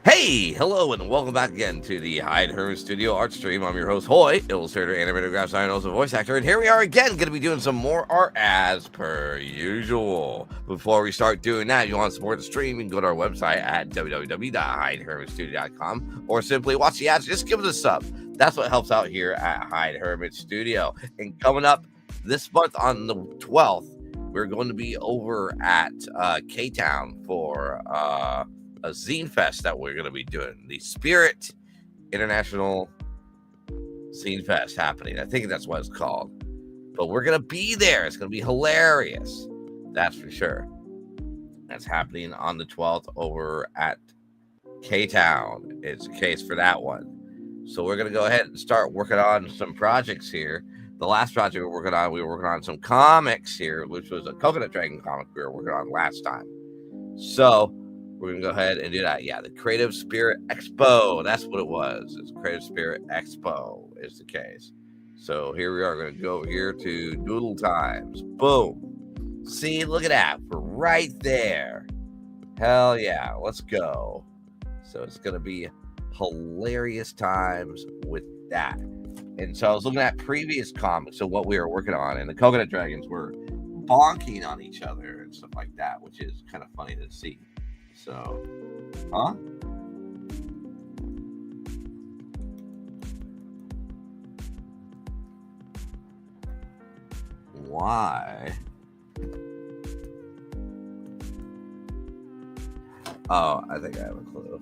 Hey, hello, and welcome back again to the Hyde Hermit Studio Art Stream. I'm your host, Hoy, illustrator, animator, graphic designer, and also voice actor. And here we are again, going to be doing some more art as per usual. Before we start doing that, if you want to support the stream, you can go to our website at www.hydehermitstudio.com or simply watch the ads. Just give us a sub. That's what helps out here at Hyde Hermit Studio. And coming up this month on the 12th, we're going to be over at K-Town for a zine fest that we're going to be doing, the Spirit International Zine Fest happening. I think that's what it's called. But we're going to be there. It's going to be hilarious. That's for sure. That's happening on the 12th over at K-Town. It's a case for that one. So we're going to go ahead and start working on some projects here. The last project we were working on some comics here, which was a Coconut Dragon comic we were working on last time. So we're going to go ahead and do that. Yeah, the Creative Spirit Expo. That's what it was. It's Creative Spirit Expo is the case. So here we are. Going to go over here to Doodle Times. Boom. See, look at that. We're right there. Hell yeah. Let's go. So it's going to be hilarious times with that. And so I was looking at previous comics of what we were working on, and the Coconut Dragons were bonking on each other and stuff like that, which is kind of funny to see. So, huh? Why? Oh, I think I have a clue.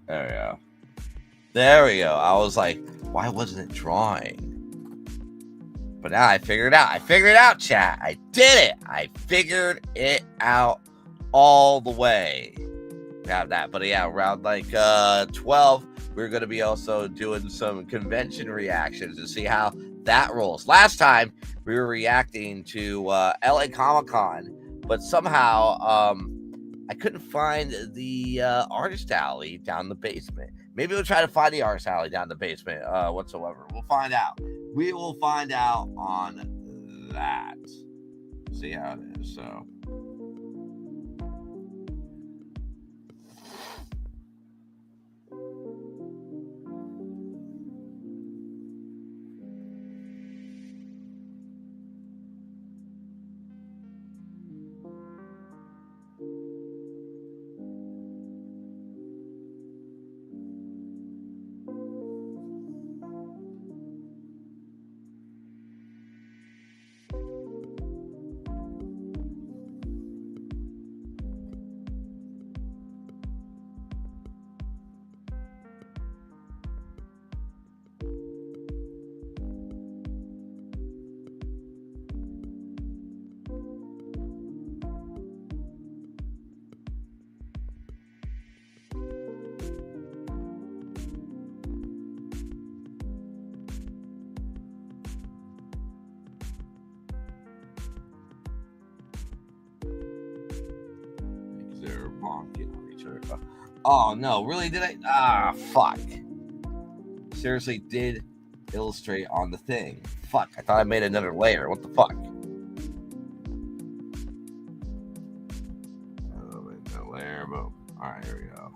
There we go. There we go. I was like, why wasn't it drawing? But now I figured it out. I figured it out, chat. I did it. I figured it out all the way. We have that. But yeah, around like 12, we're going to be also doing some convention reactions to see how that rolls. Last time, we were reacting to LA Comic-Con, but somehow I couldn't find the artist alley down the basement. Maybe we'll try to find the artist alley down the basement whatsoever. We'll find out. We will find out on that. See how it is. So. They're bonking on each other. Oh no, really? Did I? Ah, fuck. Seriously, did illustrate on the thing. Fuck, I thought I made another layer. What the fuck? Oh, wait, no layer, boom. Alright, here we go.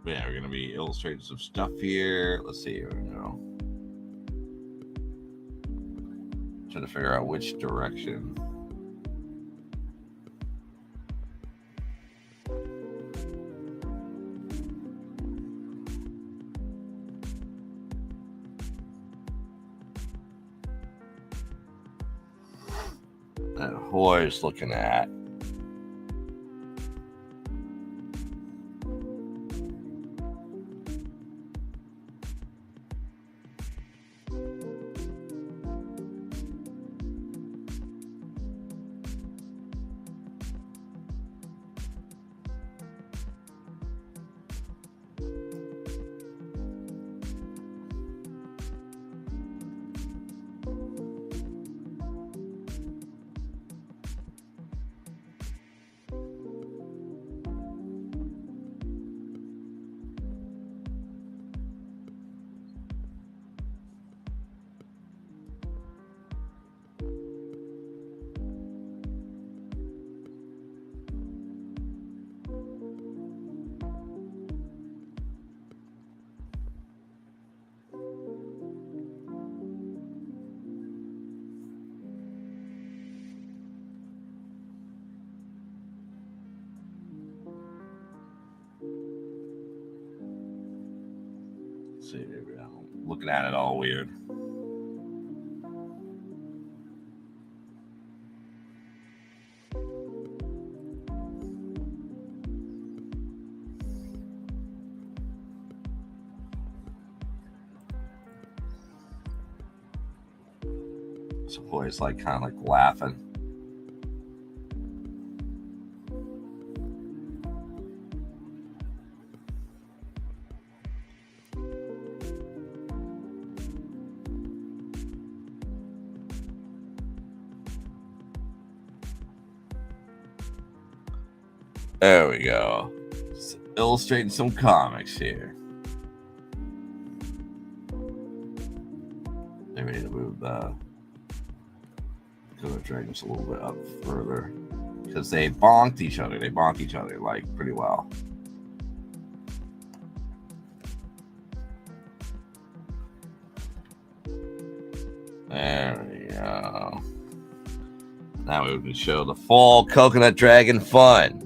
Yeah, we're going to be illustrating some stuff here. Let's see. Here we go. Trying to figure out which direction. That Hoy's looking at. See, maybe I'm looking at it all weird. So Hoy's like kind of like laughing. There we go. Just illustrating some comics here. They need to move the dragons a little bit up further because they bonked each other. They bonk each other like pretty well. There we go. Now we can show the full coconut dragon fun.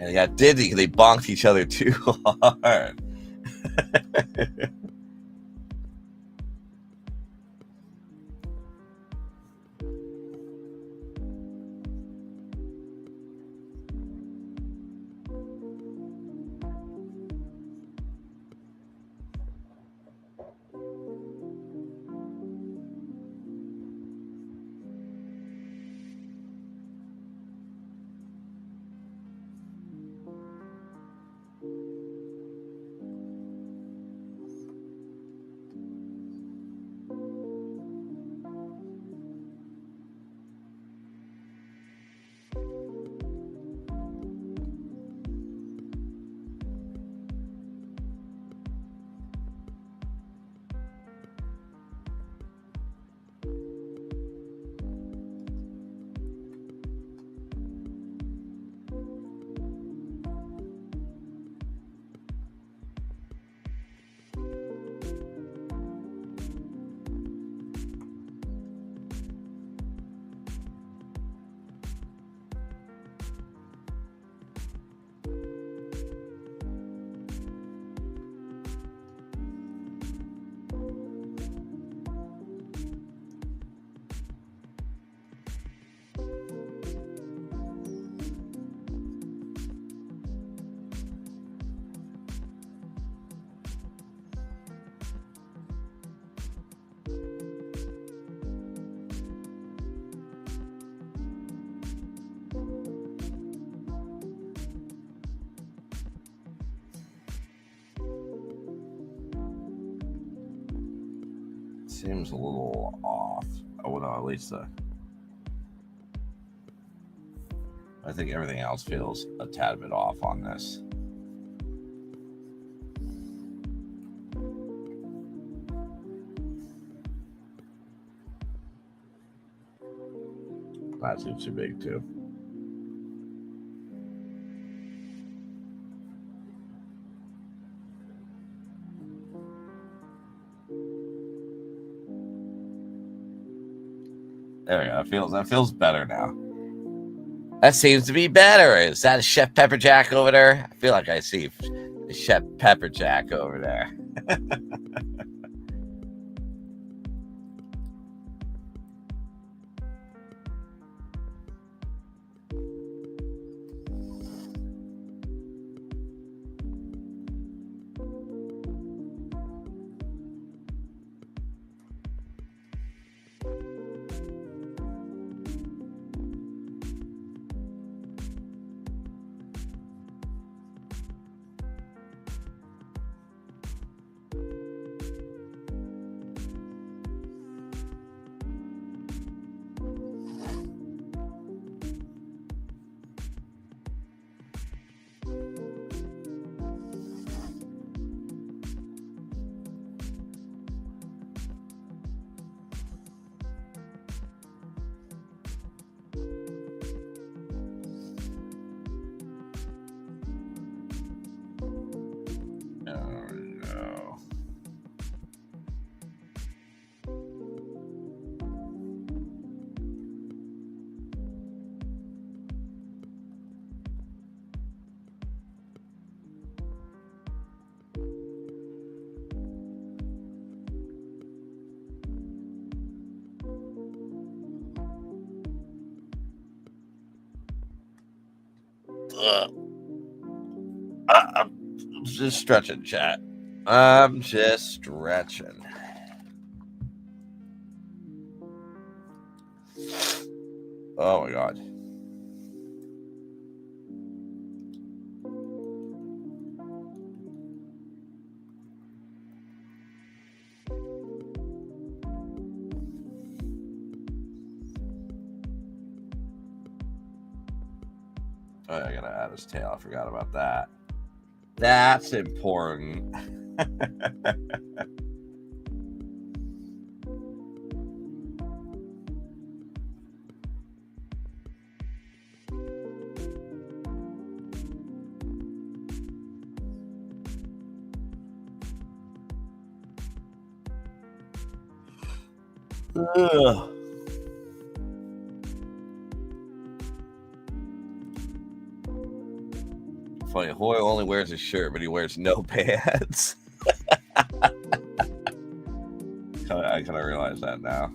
And they got dizzy because they bonked each other too hard. seems a little off. Oh no, at least I think everything else feels a tad bit off on this. That seems too big too. There we go. That feels better now. That seems to be better. Is that a Chef Pepperjack over there? I feel like I see a Chef Pepperjack over there. I'm just stretching, chat. I'm just stretching. Oh my god. Oh, I gotta add his tail. I forgot about that. That's important. Ugh. Funny, Hoy only wears a shirt, but he wears no pants. I kind of realize that now.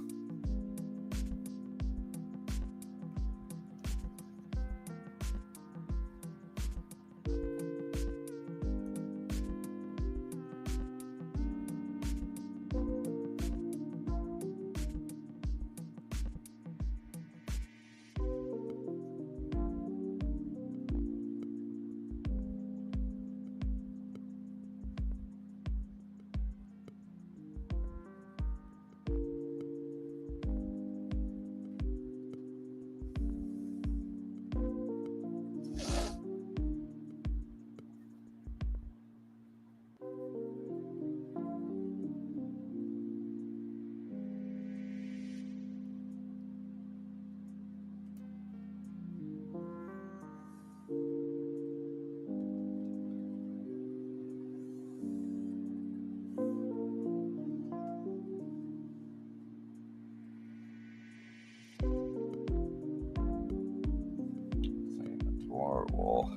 Adorable.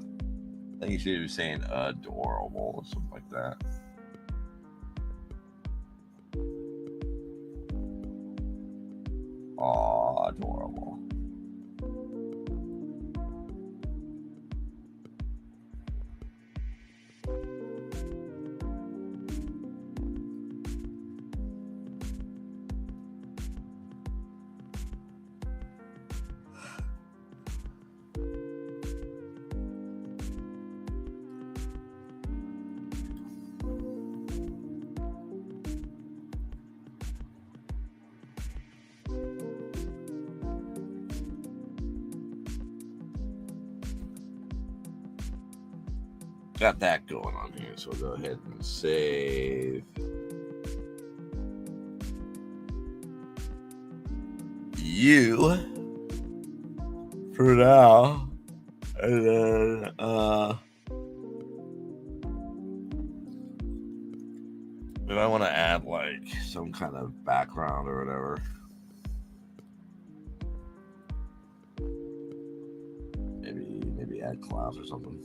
I think you should be saying adorable or something like that. Aw, adorable. got that going on here. So we'll go ahead and save you for now. And then if I want to add like some kind of background or whatever. Maybe add clouds or something.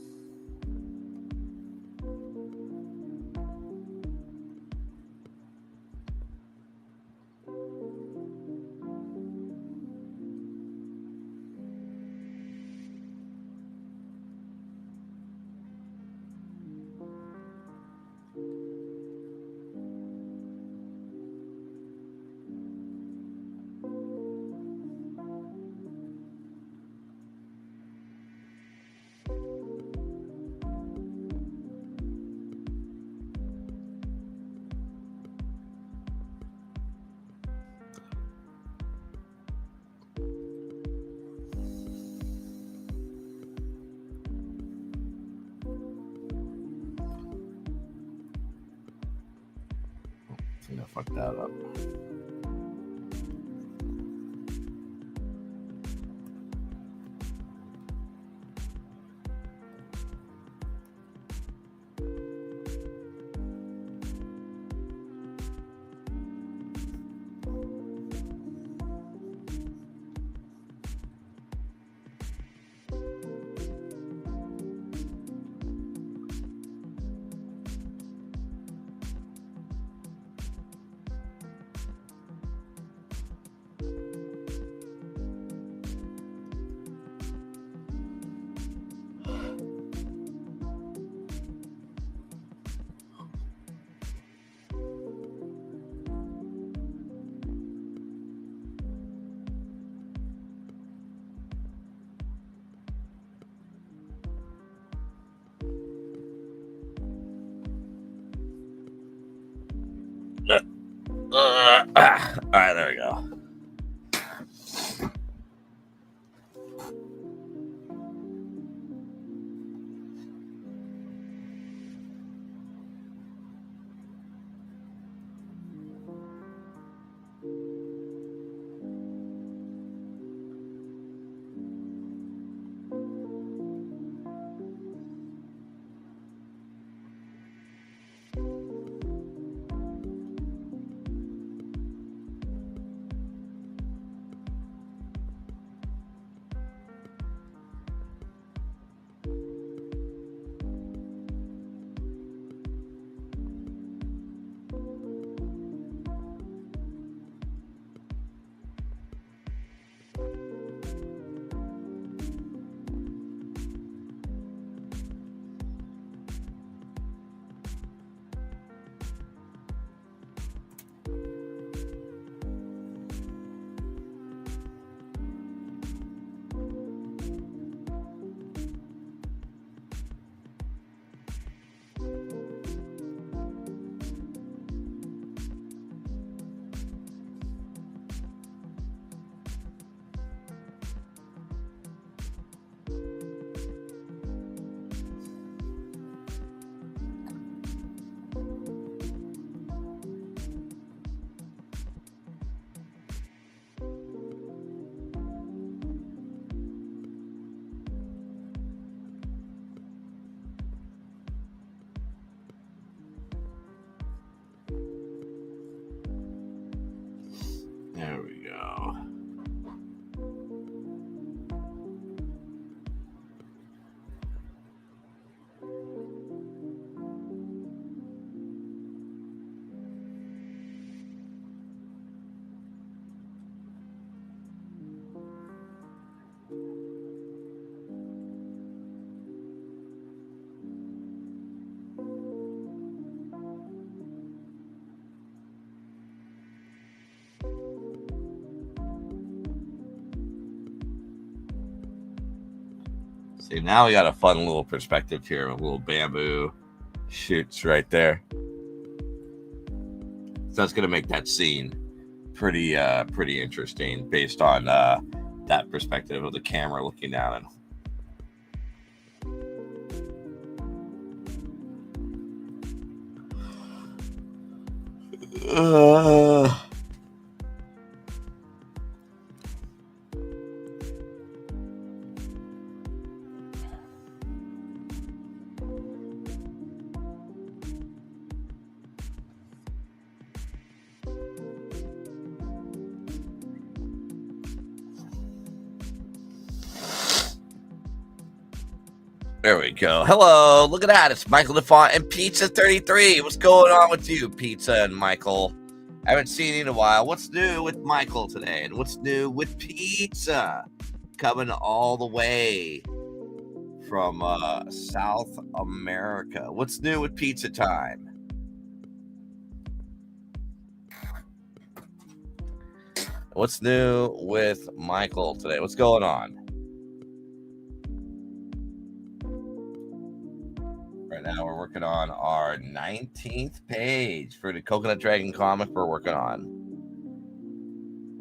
I think I fucked that up. All right, there we go. There we go. See, now we got a fun little perspective here, a little bamboo shoots right there. So that's going to make that scene pretty interesting based on that perspective of the camera looking down. Uh, There we go. Hello, look at that. It's Michael DeFont and Pizza 33. What's going on with you, Pizza and Michael? I haven't seen you in a while. What's new with Michael today? And what's new with Pizza? Coming all the way from South America. What's new with Pizza Time? What's new with Michael today? What's going on? Right now, we're working on our 19th page for the Coconut Dragon comic we're working on.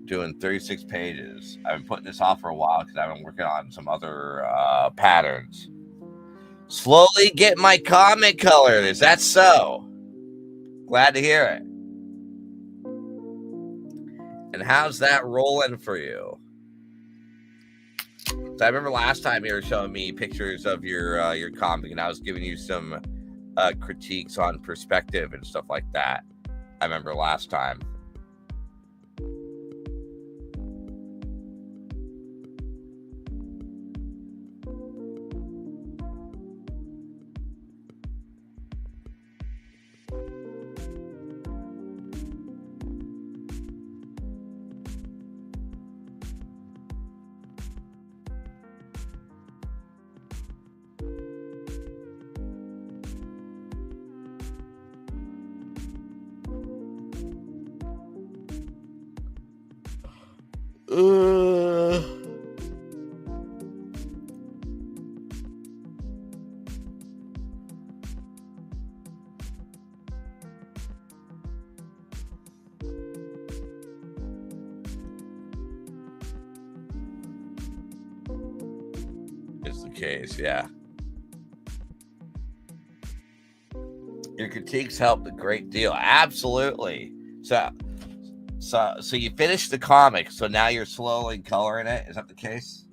Doing 36 pages. I've been putting this off for a while because I've been working on some other patterns. Slowly get my comic colored. Is that so? Glad to hear it. And how's that rolling for you? So I remember last time you were showing me pictures of your comic, and I was giving you some critiques on perspective and stuff like that. I remember last time. Is the case, yeah. Your critiques helped a great deal. Absolutely. So you finished the comic, so now you're slowly coloring it. Is that the case?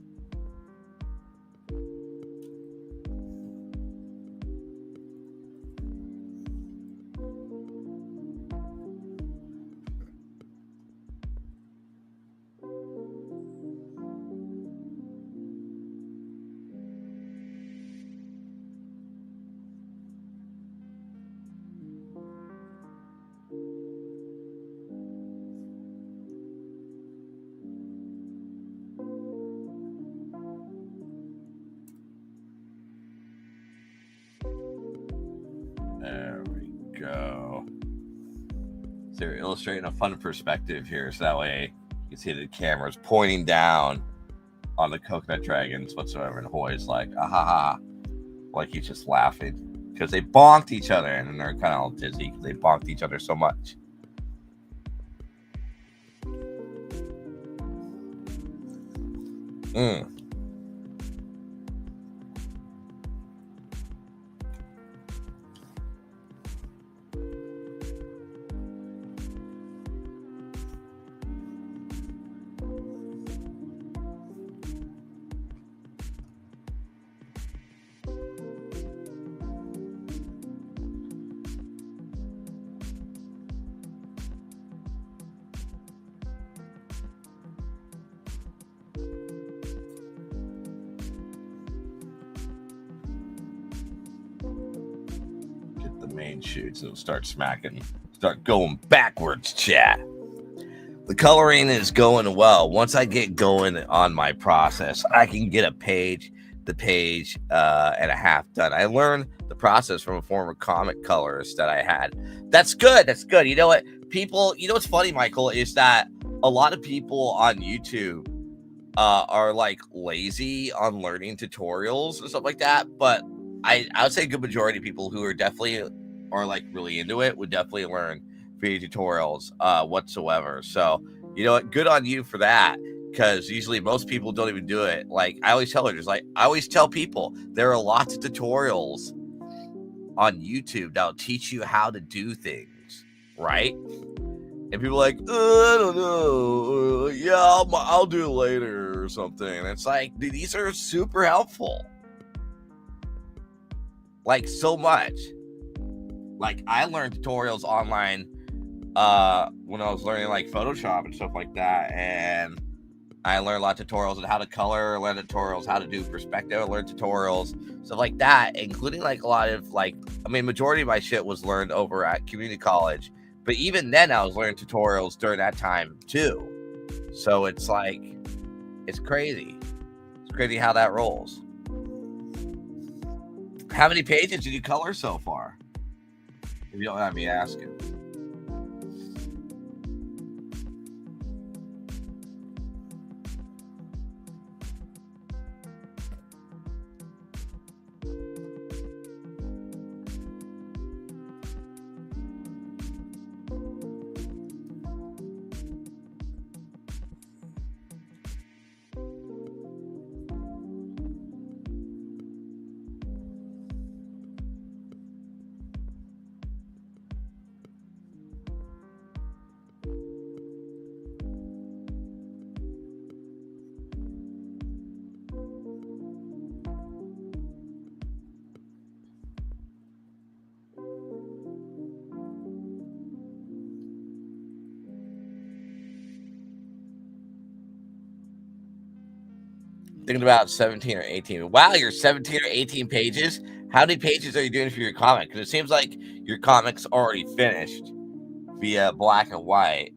There we go. So you're illustrating a fun perspective here, so that way you can see the camera's pointing down on the coconut dragons whatsoever, and Hoy's like, ah ha ha, like he's just laughing because they bonked each other, and they're kind of all dizzy because they bonked each other so much. Get the main shoots, it'll start smacking, start going backwards, chat. The coloring is going well. Once I get going on my process, I can get the page and a half done. I learned the process from a former comic colorist that I had. That's good. That's good. You know what? People, you know what's funny, Michael, is that a lot of people on YouTube are like lazy on learning tutorials and stuff like that. But I would say a good majority of people who are like really into it would definitely learn via tutorials whatsoever. So, you know what? Good on you for that. Because usually most people don't even do it. Like I always tell people there are lots of tutorials on YouTube that'll teach you how to do things, right? And people are like, I don't know. Yeah, I'll do it later or something. And it's like, dude, these are super helpful. Like, so much. Like, I learned tutorials online when I was learning like Photoshop and stuff like that. And I learned a lot of tutorials on how to color, learned tutorials how to do perspective, learned tutorials, stuff like that, including like a lot of like, I mean, majority of my shit was learned over at community college. But even then, I was learning tutorials during that time too. So it's like, it's crazy. It's crazy how that rolls. How many pages did you color so far? If you don't mind me asking. Thinking about 17 or 18. Wow, you're 17 or 18 pages. How many pages are you doing for your comic? Because it seems like your comic's already finished via black and white.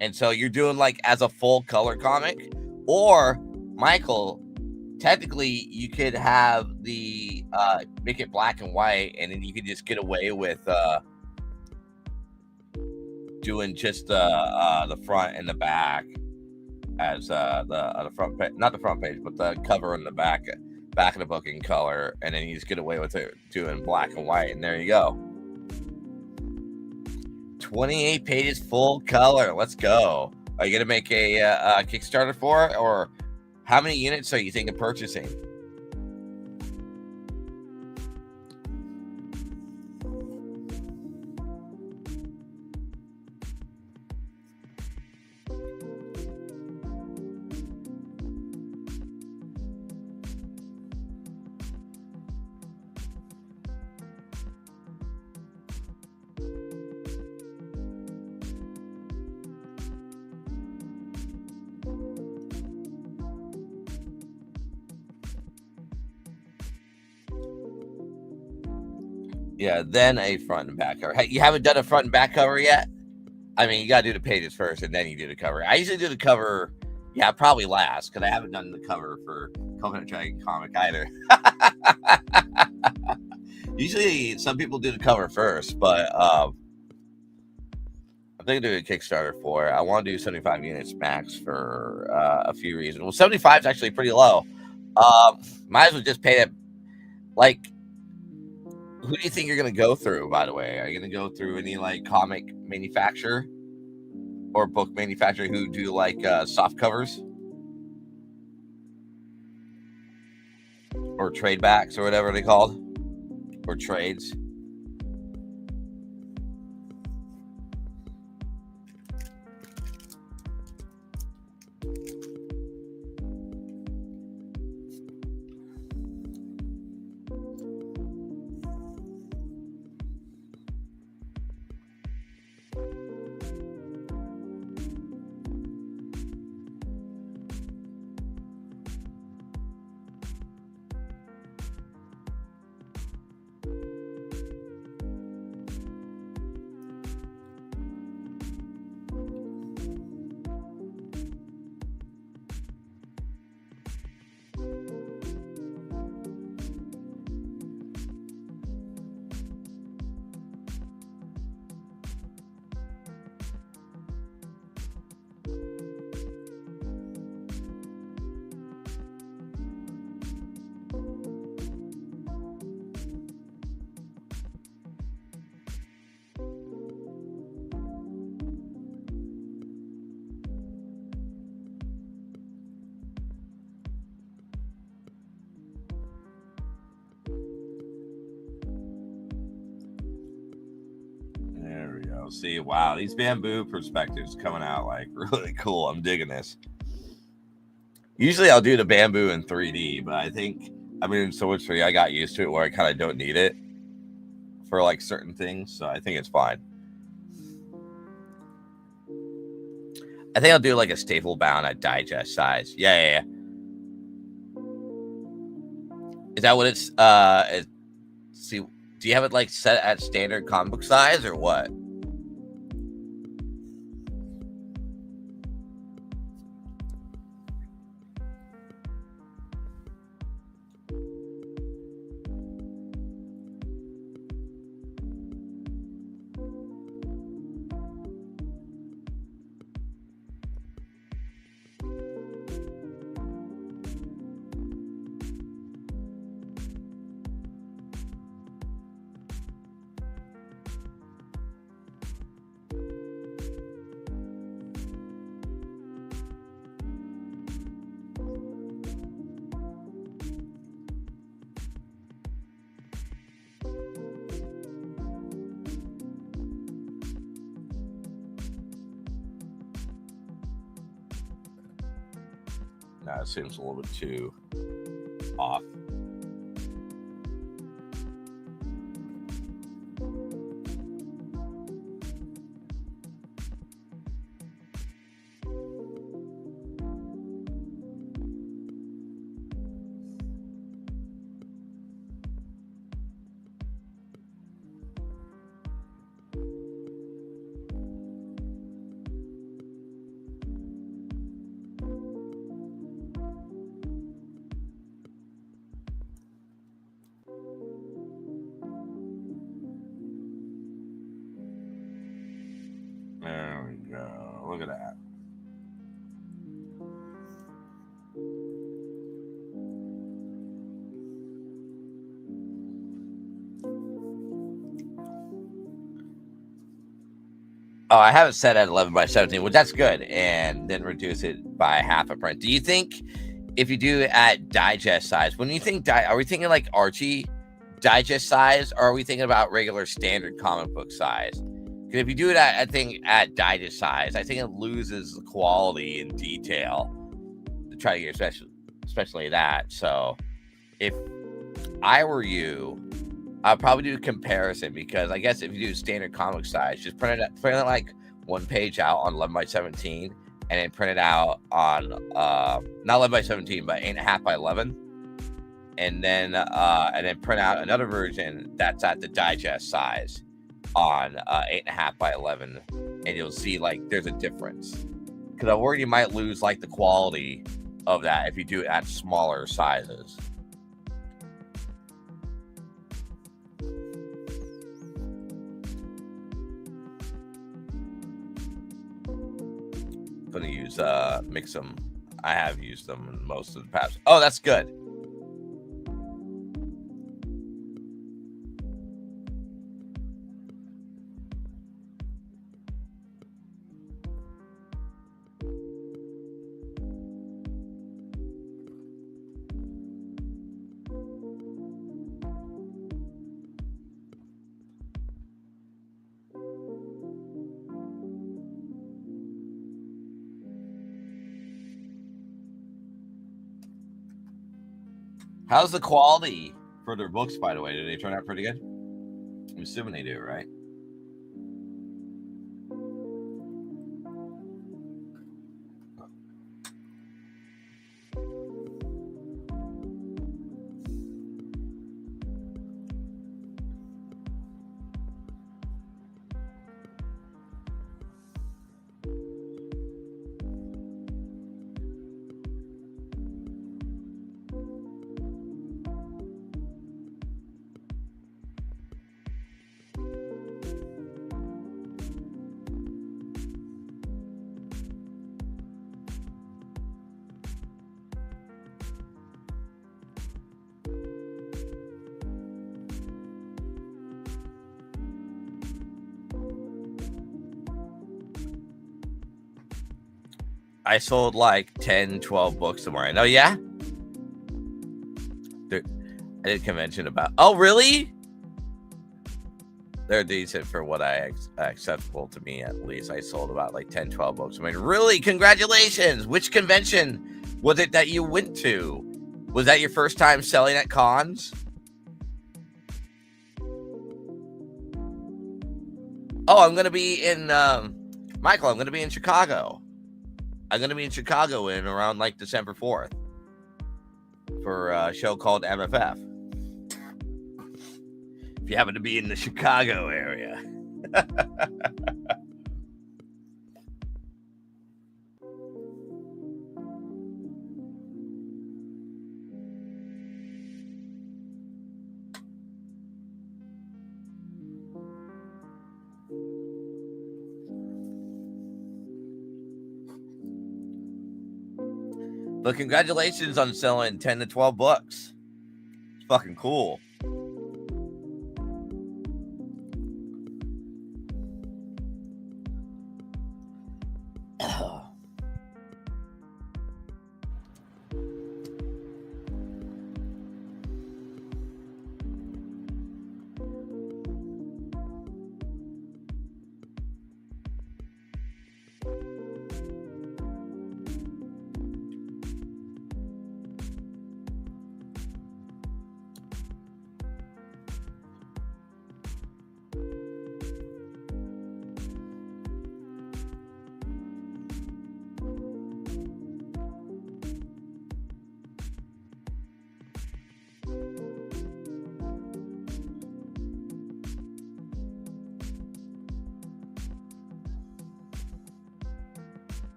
And so you're doing like as a full color comic. Or, Michael, technically you could have the make it black and white, and then you could just get away with doing just the front and the back as the front page, not the front page, but the cover and the back of the book in color, and then you just get away with it doing black and white, and there you go. 28 pages full color. Let's go. Are you gonna make a Kickstarter for it, or how many units are you thinking of purchasing? Yeah, then a front and back cover. Hey, you haven't done a front and back cover yet? I mean, you got to do the pages first, and then you do the cover. I usually do the cover, yeah, probably last, because I haven't done the cover for Coconut Dragon comic either. Usually, some people do the cover first, but I'm thinking of doing a Kickstarter for it. I want to do 75 units max for a few reasons. Well, 75 is actually pretty low. Might as well just pay that. Like, who do you think you're going to go through, by the way? Are you going to go through any, like, comic manufacturer or book manufacturer who do, like, soft covers? Or trade backs or whatever they called? Or trades? See, wow, these bamboo perspectives coming out like really cool. I'm digging this. Usually I'll do the bamboo in 3D, but I think in Switch 3 I got used to it where I kind of don't need it for like certain things, so I think it's fine. I think I'll do like a staple bound at digest size. Yeah. Is that what it's see, do you have it like set at standard comic book size or what? It seems a little bit too off. There we go. Look at that. Oh, I have it set at 11 by 17, which that's good, and then reduce it by half a print. Do you think if you do it at digest size, when you think are we thinking like Archie digest size, or are we thinking about regular standard comic book size? Because if you do it at digest size, I think it loses the quality and detail to try to get especially that. So if I were you, I'd probably do a comparison, because I guess if you do standard comic size, just print it like one page out on 11 by 17, and then print it out on not 11 by 17, but 8.5 by 11, and then print out another version that's at the digest size on 8.5 by 11, and you'll see like there's a difference. Because I'm worried you might lose like the quality of that if you do it at smaller sizes. Going to use mix them. I have used them in most of the past. Oh, that's good. How's the quality for their books, by the way? Do they turn out pretty good? I'm assuming they do, right? I sold like 10, 12 books somewhere. Oh, yeah? I did a convention about... Oh, really? They're decent for what I acceptable to me, at least. I sold about like 10, 12 books. I mean, really, congratulations. Which convention was it that you went to? Was that your first time selling at cons? Oh, I'm going to be in, Michael, I'm going to be in Chicago. I'm going to be in Chicago in around like December 4th for a show called MFF. If you happen to be in the Chicago area. But congratulations on selling 10 to 12 books. It's fucking cool.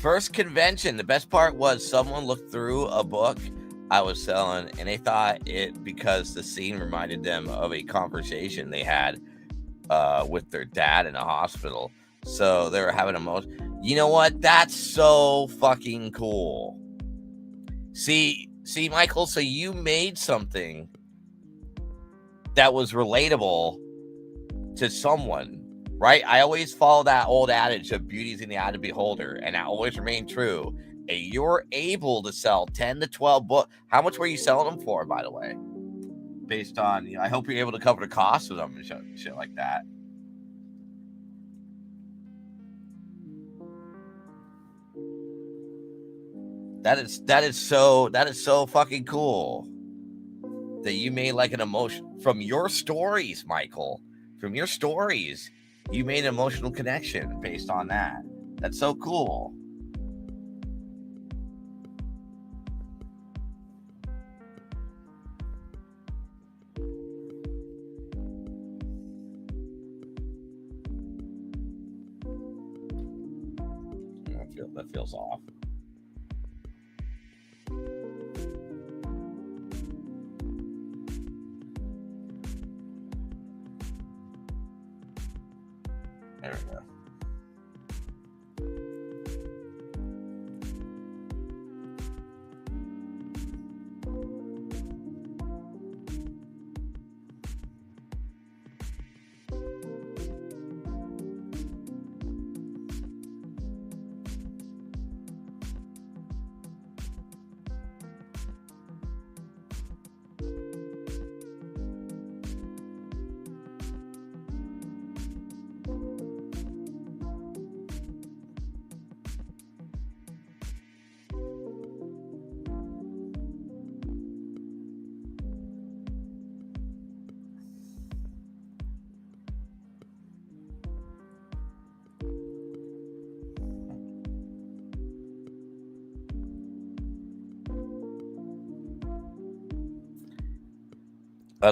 First convention, the best part was someone looked through a book I was selling and they thought it because the scene reminded them of a conversation they had with their dad in a hospital. So they were having emotion. You know what? That's so fucking cool. See, Michael, so you made something that was relatable to someone. Right? I always follow that old adage of beauty's in the eye of the beholder, and that always remained true. And you're able to sell 10 to 12 books. How much were you selling them for, by the way? Based on, I hope you're able to cover the cost of them and shit like that. That is so fucking cool. That you made like an emotion from your stories, Michael. From your stories. You made an emotional connection based on that. That's so cool. That feels off. There we go.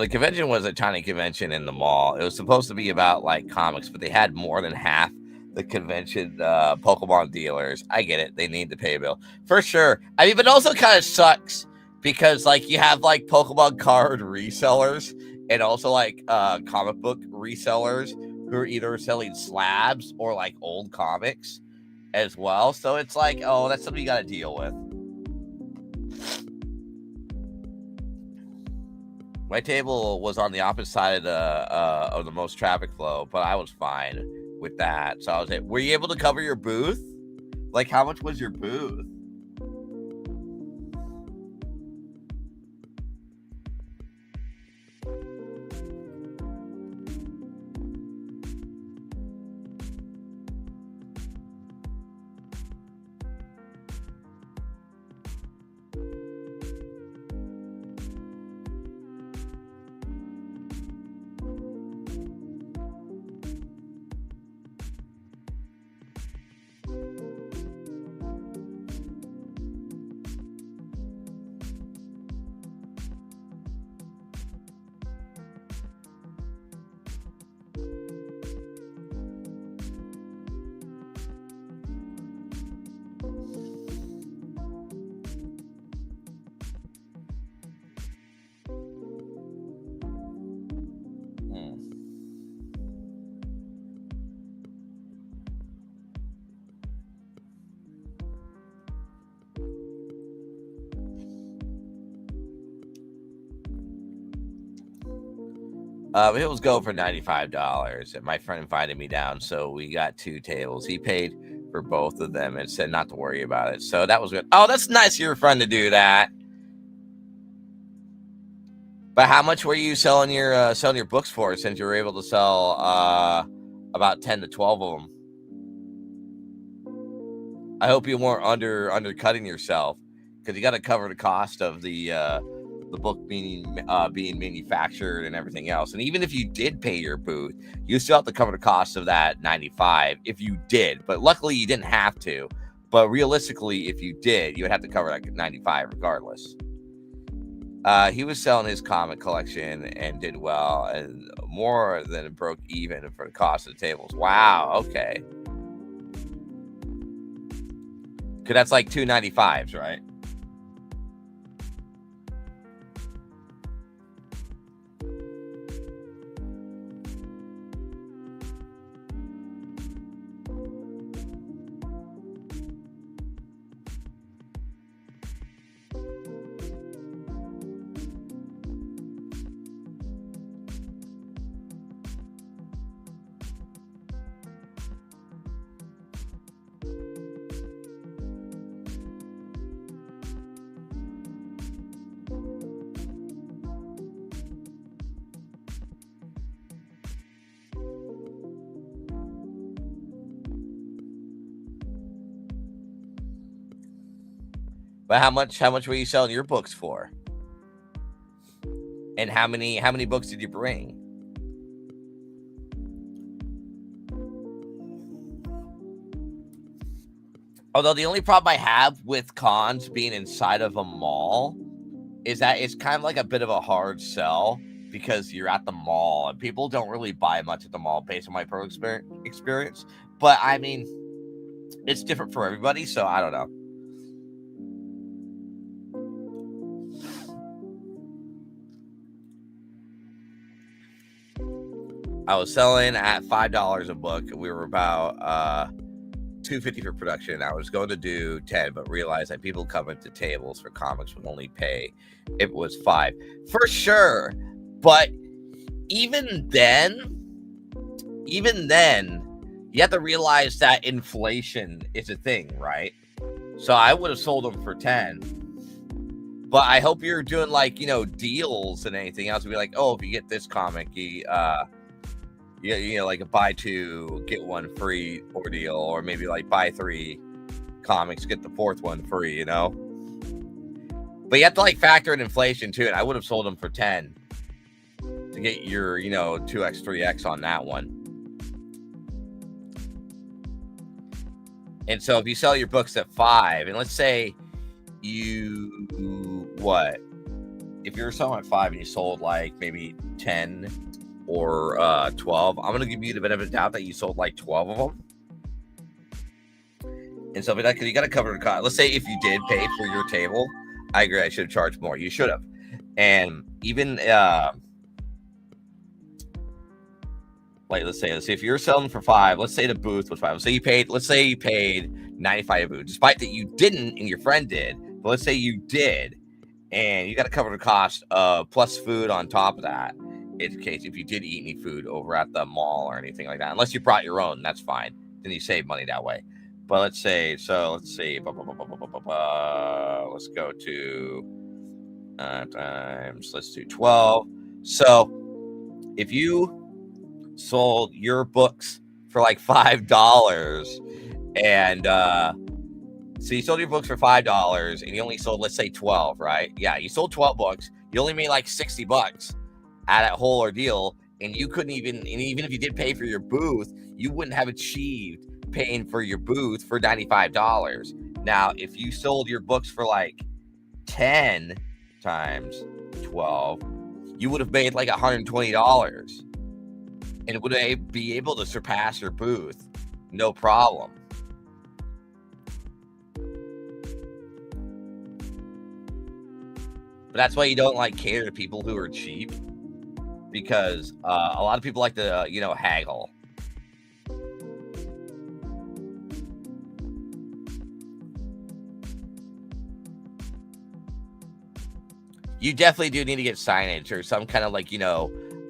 The convention was a tiny convention in the mall. It was supposed to be about like comics, but they had more than half the convention Pokemon dealers. I get it; they need to pay a bill for sure. I mean, but it also kind of sucks because like you have like Pokemon card resellers and also like comic book resellers who are either selling slabs or like old comics as well. So it's like, oh, that's something you got to deal with. My table was on the opposite side of the most traffic flow, but I was fine with that. So I was like, were you able to cover your booth? Like, how much was your booth? It was going for $95, and my friend invited me down, so we got 2 tables. He paid for both of them and said not to worry about it. So that was good. Oh, that's nice of your friend to do that. But how much were you selling your books for, since you were able to sell about 10 to 12 of them? I hope you weren't undercutting yourself, because you got to cover the cost of the book being manufactured and everything else. And even if you did pay your booth, you still have to cover the cost of that 95 if you did. But luckily you didn't have to. But realistically, if you did, you would have to cover that 95 regardless. He was selling his comic collection and did well, and more than broke even for the cost of the tables. Wow, okay. Because that's like 295s, right? But how much were you selling your books for? And how many books did you bring? Although the only problem I have with cons being inside of a mall is that it's kind of like a bit of a hard sell, because you're at the mall and people don't really buy much at the mall based on my pro experience. But I mean, it's different for everybody, so I don't know. I was selling at $5 a book. We were about $2.50 for production. I was going to do 10, but realized that people coming to tables for comics would only pay if it was 5 for sure. But even then, you have to realize that inflation is a thing, right? So I would have sold them for 10. But I hope you're doing like, deals and anything else. It'd be like, oh, if you get this comic, like a buy 2, get 1 free ordeal, or maybe like buy 3 comics, get the 4th one free, But you have to like factor in inflation too. And I would have sold them for 10 to get your, 2x, 3x on that one. And so if you sell your books at 5, and let's say if you're selling at 5 and you sold like maybe 10 or 12, I'm going to give you the benefit of the doubt that you sold like 12 of them. And so, because you got to cover the cost. Let's say if you did pay for your table, I agree, I should have charged more. You should have. And even let's say if you're selling for 5, let's say the booth was 5. Let's say you paid 95 a booth, despite that you didn't and your friend did. But let's say you did, and you got to cover the cost plus food on top of that, in case if you did eat any food over at the mall or anything like that. Unless you brought your own, that's fine. Then you save money that way. But let's see. Let's go to times. Let's do 12. So if you sold your books for like $5, and so you sold your books for $5, and you only sold, let's say, 12, right? Yeah, you sold 12 books. You only made like $60 at that whole ordeal, and you couldn't even if you did pay for your booth, you wouldn't have achieved paying for your booth for $95. Now, if you sold your books for like 10 times 12, you would have made like $120, and would be able to surpass your booth, no problem. But that's why you don't like cater to people who are cheap, because a lot of people like to, haggle. You definitely do need to get signage or some kind of like,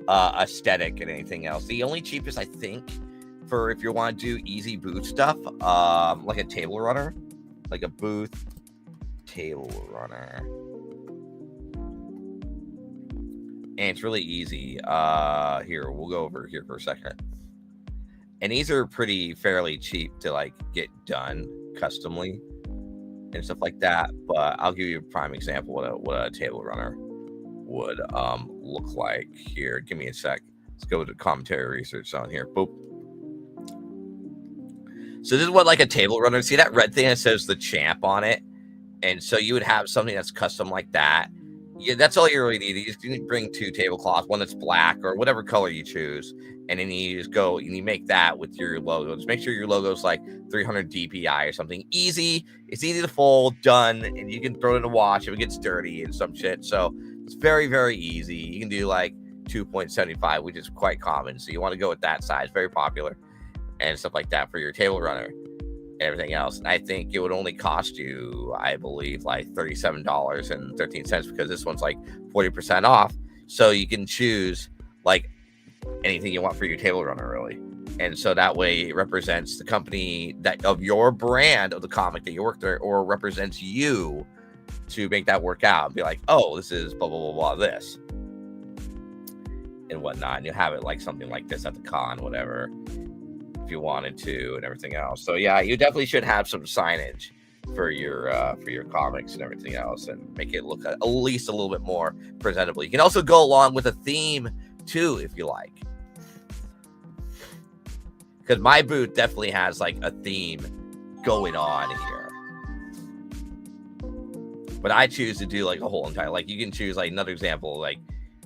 aesthetic and anything else. The only cheapest, I think, for if you want to do easy booth stuff, like a table runner, like a booth table runner. And it's really easy. Here, we'll go over here for a second. And these are fairly cheap to like get done customly and stuff like that. But I'll give you a prime example what a table runner would look like. Here, give me a sec. Let's go to commentary research on here. Boop. So this is what like a table runner. See that red thing that says the champ on it? And so you would have something that's custom like that. Yeah, that's all you really need. You just need to bring 2 tablecloths, one that's black or whatever color you choose, and then you just go and you make that with your logo. Just make sure your logo's like 300 DPI or something. Easy. It's easy to fold, done, and you can throw it in the wash if it gets dirty and some shit. So it's very, very easy. You can do like 2.75, which is quite common. So you want to go with that size, very popular, and stuff like that for your table runner. Everything else. And I think it would only cost you, I believe, like $37.13 because this one's like 40% off. So you can choose like anything you want for your table runner, really. And so that way it represents the company that of your brand of the comic that you work there, or represents you to make that work out and be like, oh, this is blah, blah, blah, blah, this and whatnot. And you have it like something like this at the con, whatever, if you wanted to, and everything else. So yeah, you definitely should have some signage for your comics and everything else, and make it look at least a little bit more presentable. You can also go along with a theme too, if you like, because my booth definitely has like a theme going on here. But I choose to do like a whole entire, like you can choose like another example, like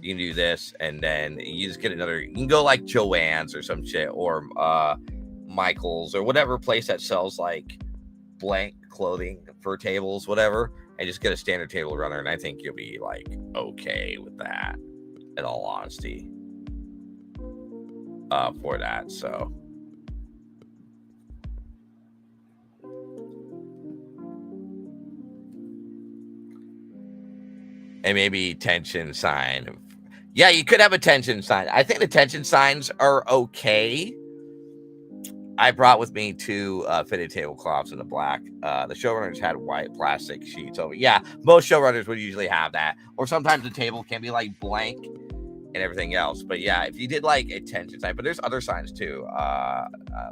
you can do this, and then you just get another. You can go like Joann's or some shit, or Michael's, or whatever place that sells like blank clothing for tables, whatever, and just get a standard table runner. And I think you'll be like okay with that, in all honesty, for that. So. And maybe tension sign. Yeah, you could have a tension sign. I think the tension signs are okay. I brought with me 2 fitted tablecloths in the black. The showrunners had white plastic sheets over. Yeah, most showrunners would usually have that. Or sometimes the table can be like blank and everything else. But yeah, if you did like a tension sign, but there's other signs too.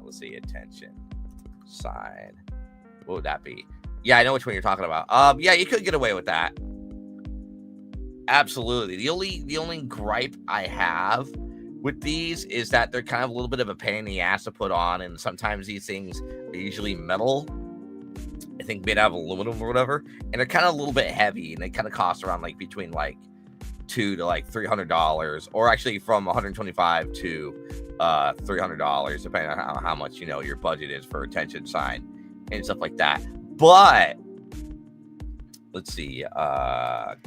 Let's see, a tension sign. What would that be? Yeah, I know which one you're talking about. Yeah, you could get away with that. Absolutely. The only gripe I have with these is that they're kind of a little bit of a pain in the ass to put on, and sometimes these things are usually metal, I think made out of aluminum or whatever, and they're kind of a little bit heavy, and they kind of cost around like between like $200 to like $300, or actually from $125 to $300, depending on how much your budget is for a tension sign and stuff like that. But let's see,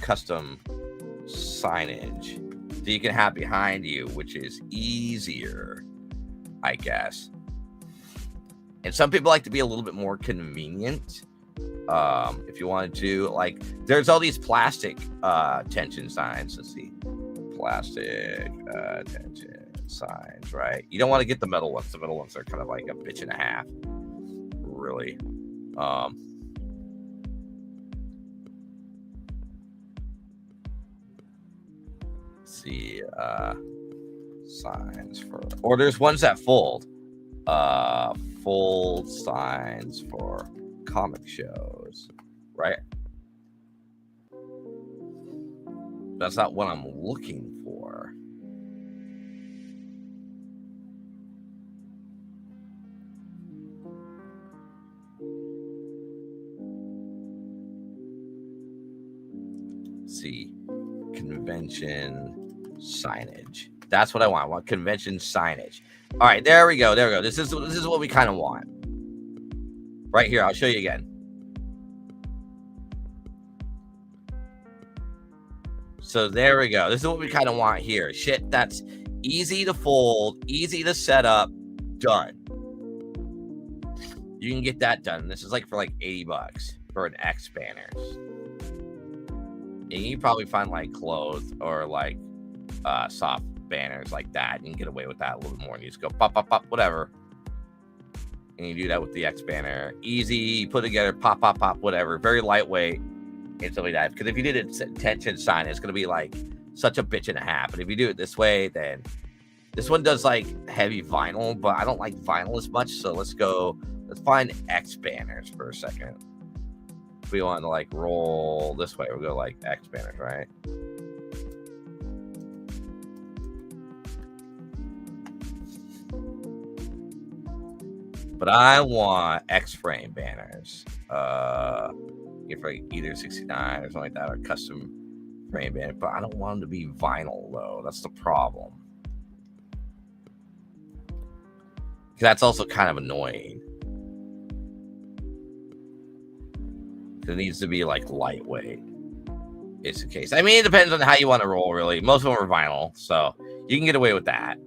custom signage that you can have behind you, which is easier, I guess. And some people like to be a little bit more convenient. If you wanted to, like, there's all these plastic tension signs. Let's see, plastic tension signs, right? You don't want to get the metal ones. The metal ones are kind of like a bitch and a half, really. See, signs for, or there's ones that fold signs for comic shows, right? That's not what I'm looking for. Let's see, convention signage. That's what I want. I want convention signage. All right, there we go. This is what we kind of want. Right here, I'll show you again. So there we go. This is what we kind of want here. Shit that's easy to fold, easy to set up, done. You can get that done. This is like for like $80 for an X banner. And you probably find like clothes or like soft banners like that. You can get away with that a little bit more. And you just go pop, pop, pop, whatever. And you do that with the X banner. Easy, put together, pop, pop, pop, whatever. Very lightweight and stuff like that. Because if you did it tension sign, it's going to be like such a bitch and a half. But if you do it this way, then this one does like heavy vinyl, but I don't like vinyl as much. So let's find X banners for a second. If we want to like roll this way, we'll go like X banners, right? But I want X frame banners. If like either 69 or something like that, or custom frame banner. But I don't want them to be vinyl though. That's the problem. That's also kind of annoying. It needs to be like lightweight. It's the case. I mean, it depends on how you want to roll, really. Most of them are vinyl, so you can get away with that.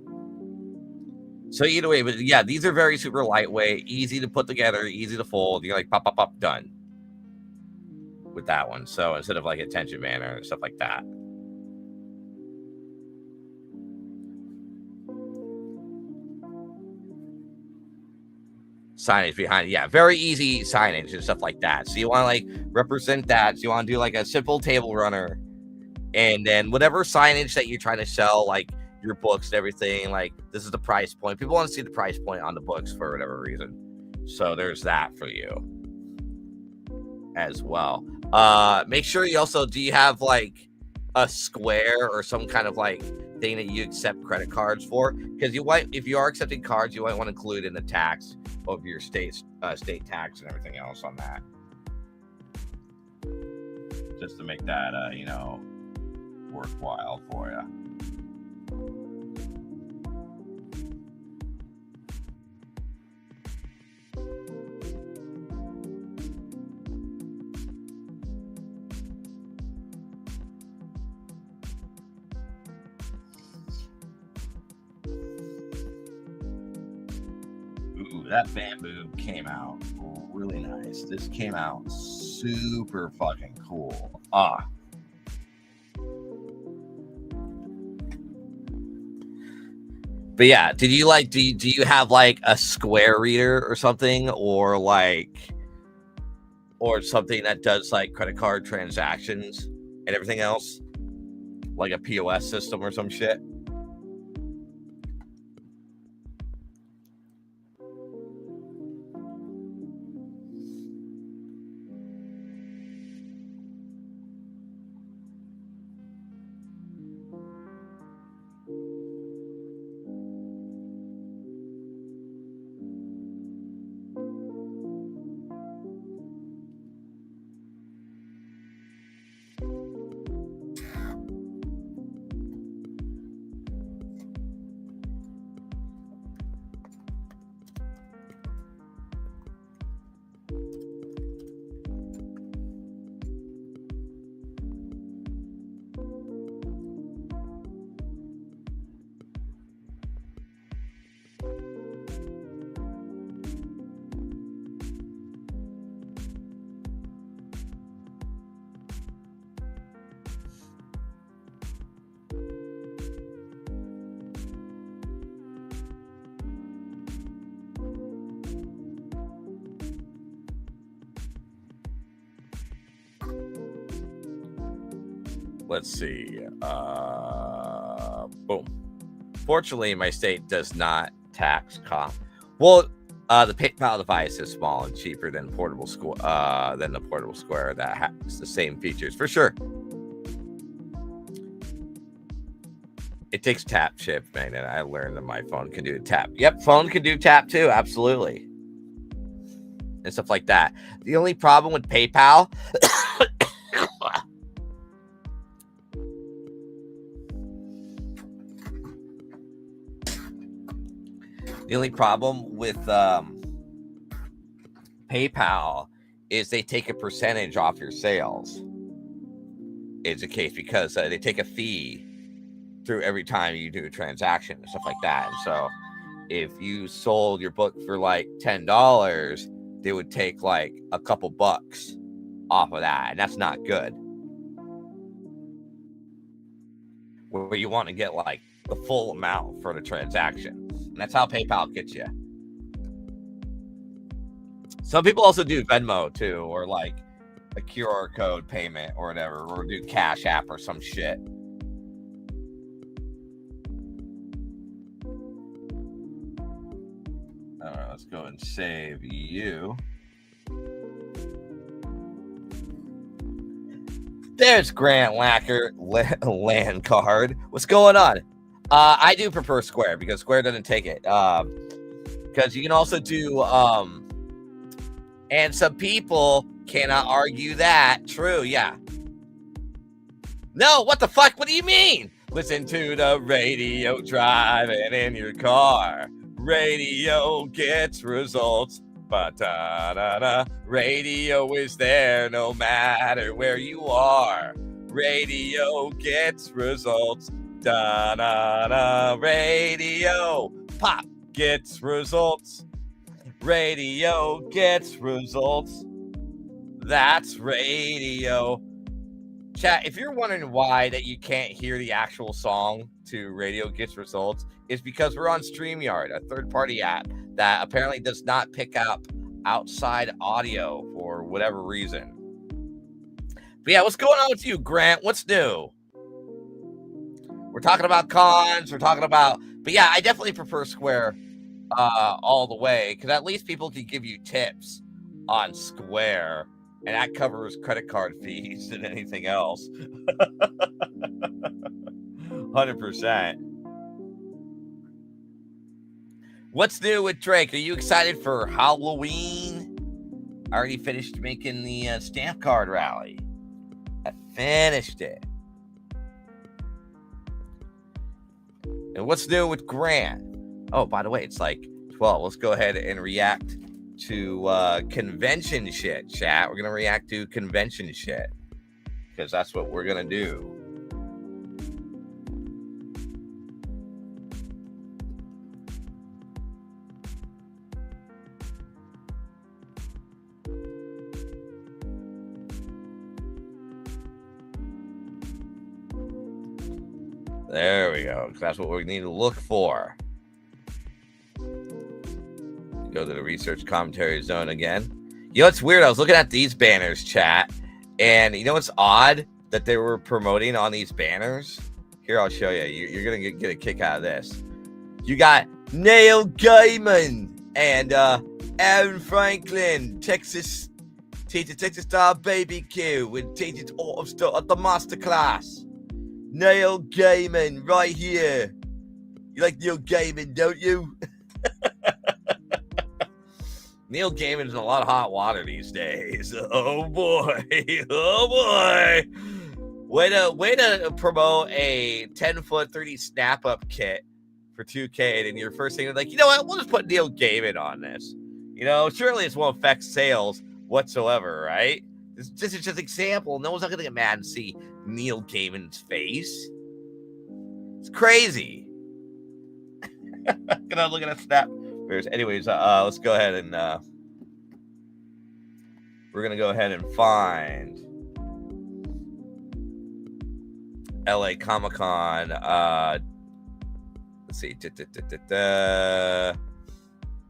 So either way, but yeah, these are very super lightweight, easy to put together, easy to fold. You're like pop, pop, pop, done with that one. So instead of like a tension banner and stuff like that. Signage behind it. Yeah, very easy signage and stuff like that. So you want to like represent that. So you want to do like a simple table runner, and then whatever signage that you're trying to sell, like your books and everything, like this is the price point. People want to see the price point on the books for whatever reason. So there's that for you as well. Make sure you also, do you have like a square or some kind of like thing that you accept credit cards for? Because you might, if you are accepting cards, you might want to include in the tax of your state tax and everything else on that, just to make that worthwhile for you. Ooh, that bamboo came out really nice. This came out super fucking cool. But yeah, did you like, do you have like a square reader or something, or something that does like credit card transactions and everything else, like a POS system or some shit? Let's see. Boom. Fortunately, my state does not tax comp. Well, the PayPal device is small and cheaper than the portable square that has the same features for sure. It takes tap chip, man, and I learned that my phone can do tap. Yep, phone can do tap too, absolutely, and stuff like that. The only problem with PayPal. The only problem with PayPal is they take a percentage off your sales. It's a case because they take a fee through every time you do a transaction and stuff like that. And so if you sold your book for like $10, they would take like a couple bucks off of that. And that's not good. Where you want to get like the full amount for the transaction. And that's how PayPal gets you. Some people also do Venmo too, or like a QR code payment or whatever, or do Cash App or some shit. All right, let's go and save you. There's Grant Lacker land card. What's going on? I do prefer Square because Square doesn't take it. Because you can also do and some people cannot argue that. True, yeah. No, what the fuck? What do you mean? Listen to the radio driving in your car. Radio gets results. Ba-da-da-da. Radio is there no matter where you are. Radio gets results. Da-da-da. Radio pop gets results. Radio gets results. That's radio. Chat, if you're wondering why that you can't hear the actual song to Radio Gets Results, it's because we're on StreamYard, a third-party app that apparently does not pick up outside audio for whatever reason. But yeah, what's going on with you, Grant? What's new? We're talking about cons. We're talking about... But yeah, I definitely prefer Square all the way, because at least people can give you tips on Square, and that covers credit card fees and anything else. 100%. What's new with Drake? Are you excited for Halloween? I already finished making the stamp card rally. I finished it. And what's new with Grant? Oh, by the way, it's like 12. Let's go ahead and react to convention shit, chat. We're going to react to convention shit because that's what we're going to do. There we go. That's what we need to look for. Go to the research commentary zone again. You know what's weird? I was looking at these banners, chat, and you know what's odd that they were promoting on these banners? Here, I'll show you. You're gonna get a kick out of this. You got Neil Gaiman and Aaron Franklin, Texas Star BBQ with teaching autumn stuff at the masterclass. Neil Gaiman right here. You like Neil Gaiman, don't you? Neil Gaiman's in a lot of hot water these days. Oh boy. Oh boy. Way to promote a 10-foot 3D snap-up kit for 2K, and your first thing is like, you know what? We'll just put Neil Gaiman on this. You know, surely this won't affect sales whatsoever, right? This is just an example. No one's not gonna get mad and see Neil Gaiman's face. It's crazy. Gonna look at that snap. Anyways, let's go ahead and we're gonna go ahead and find LA Comic-Con. Let's see. There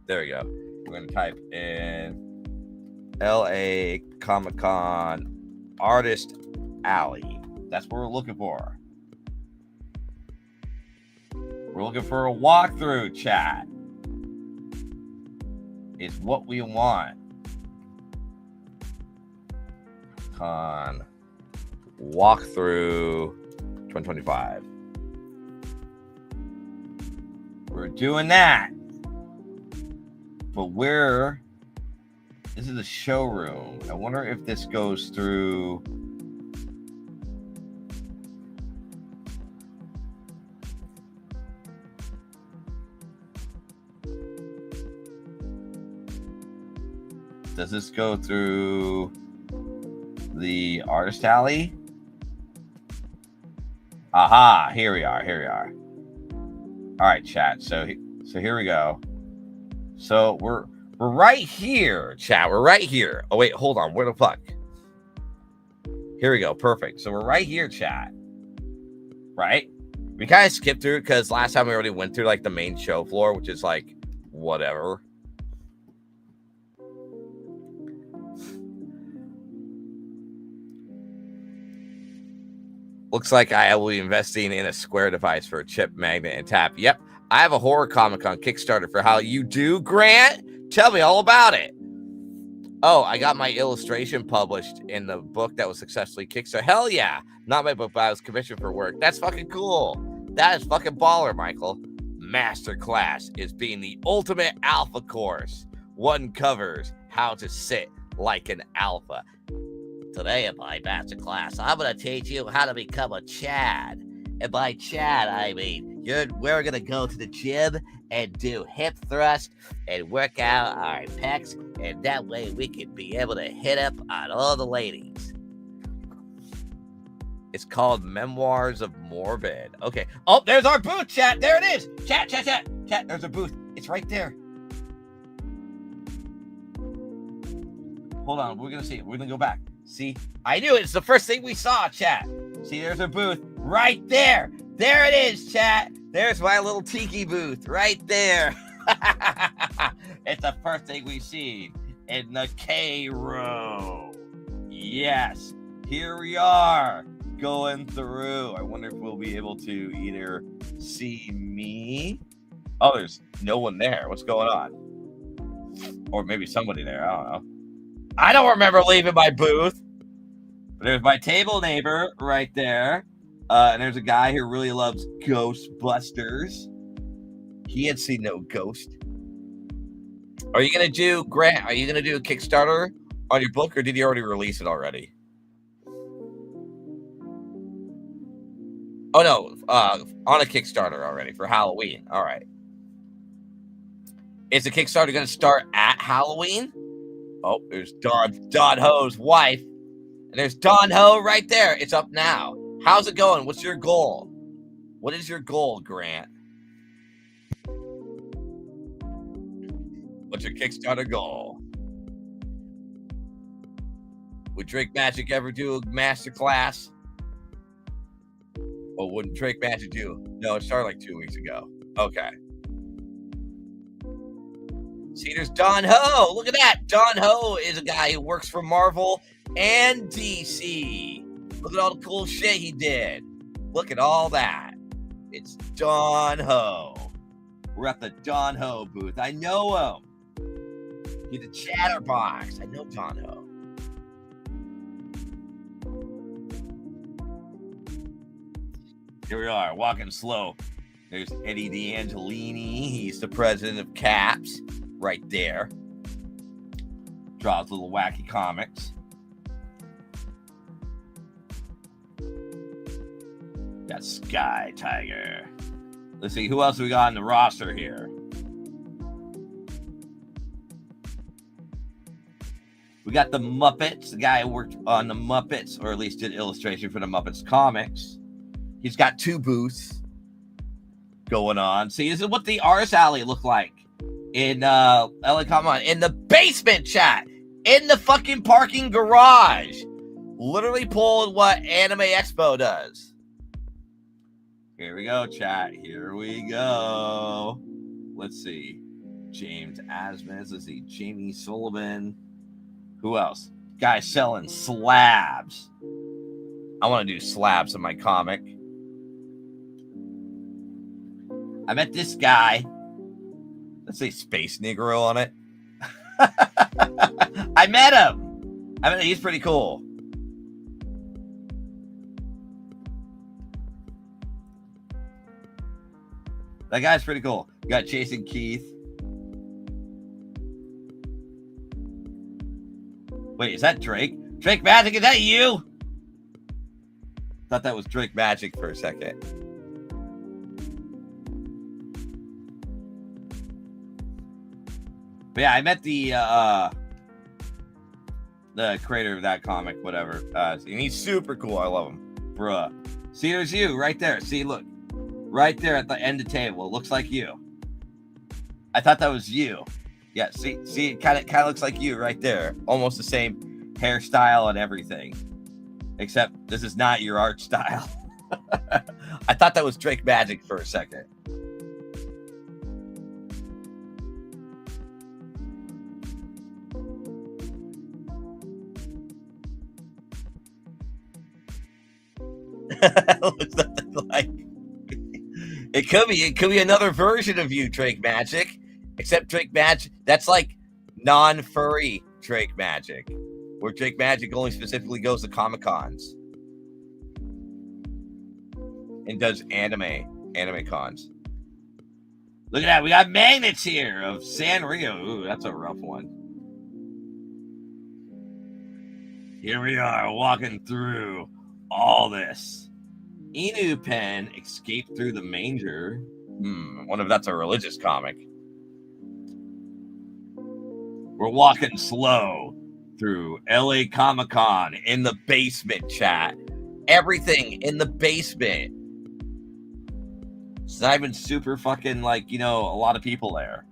we go. We're gonna type in LA Comic-Con Artist Alley. That's what we're looking for. We're looking for a walkthrough, chat. Is what we want. Con walkthrough 2025. We're doing that. But where? This is a showroom. I wonder if this goes through. Does this go through the Artist Alley? Aha, here we are. All right, chat. So here we go. So we're right here, chat. We're right here. Oh wait, hold on. Where the fuck? Here we go. Perfect. So we're right here, chat. Right? We kind of skipped through because last time we already went through like the main show floor, which is like whatever. Looks like I will be investing in a Square device for a chip, magnet, and tap. Yep, I have a horror comic on Kickstarter for how you do, Grant. Tell me all about it. Oh, I got my illustration published in the book that was successfully Kickstarter. Hell yeah. Not my book, but I was commissioned for work. That's fucking cool. That is fucking baller, Michael. Masterclass is being the ultimate alpha course. One covers how to sit like an alpha. Today in my masterclass, I'm going to teach you how to become a Chad. And by Chad, I mean we're going to go to the gym and do hip thrust and work out our pecs, and that way we can be able to hit up on all the ladies. It's called Memoirs of Morbid. Okay. Oh, there's our booth, chat. There it is. Chat. There's a booth. It's right there. Hold on. We're going to see it. We're going to go back. See? I knew it. It's the first thing we saw, chat. See, there's our booth right there. There it is, chat. There's my little tiki booth right there. It's the first thing we've seen in the K row. Yes, here we are going through. I wonder if we'll be able to either see me. Oh, there's no one there. What's going on? Or maybe somebody there. I don't know. I don't remember leaving my booth. But there's my table neighbor right there. And there's a guy who really loves Ghostbusters. He had seen no ghost. Are you going to do, Grant, are you going to do a Kickstarter on your book, or did you already release it already? Oh, no, on a Kickstarter already for Halloween. All right. Is the Kickstarter going to start at Halloween? Oh, there's Don Ho's wife. And there's Don Ho right there. It's up now. How's it going? What's your goal? What is your goal, Grant? What's your Kickstarter goal? Would Drake Magic ever do a masterclass? Or wouldn't Drake Magic do? No, it started like 2 weeks ago. Okay. See, there's Don Ho. Look at that. Don Ho is a guy who works for Marvel and DC. Look at all the cool shit he did. Look at all that. It's Don Ho. We're at the Don Ho booth. I know him. He's a chatterbox. I know Don Ho. Here we are, walking slow. There's Eddie D'Angelini. He's the president of Caps. Right there. Draws little wacky comics. Got Sky Tiger. Let's see, who else we got on the roster here? We got the Muppets. The guy who worked on the Muppets, or at least did illustration for the Muppets comics. He's got 2 booths going on. See, this is what the Artist Alley looked like in LA Comic Con. In the basement, chat. In the fucking parking garage. Literally pulled what Anime Expo does. Here we go, chat. Here we go. Let's see. James Asmus. Let's see. Jamie Sullivan. Who else? Guy selling slabs. I want to do slabs in my comic. I met this guy. Let's say Space Negro on it. I met him. He's pretty cool. That guy's pretty cool. You got Jason Keith. Wait, is that Drake? Drake Magic, is that you? Thought that was Drake Magic for a second. But yeah, I met the creator of that comic, whatever. And he's super cool. I love him. Bruh. See, there's you right there. See, look. Right there at the end of the table. It looks like you. I thought that was you. Yeah, see, it kind of looks like you right there. Almost the same hairstyle and everything. Except this is not your art style. I thought that was Drake Magic for a second. Looks nothing like. It could be. It could be another version of you, Drake Magic. Except Drake Magic, that's like non-furry Drake Magic, where Drake Magic only specifically goes to Comic Cons and does anime cons. Look at that. We got magnets here of Sanrio. Ooh, that's a rough one. Here we are walking through all this. Inu Pen escaped through the manger. I wonder if that's a religious comic. We're walking slow through LA Comic Con in the basement, chat. Everything in the basement. It's not even super fucking like, a lot of people there.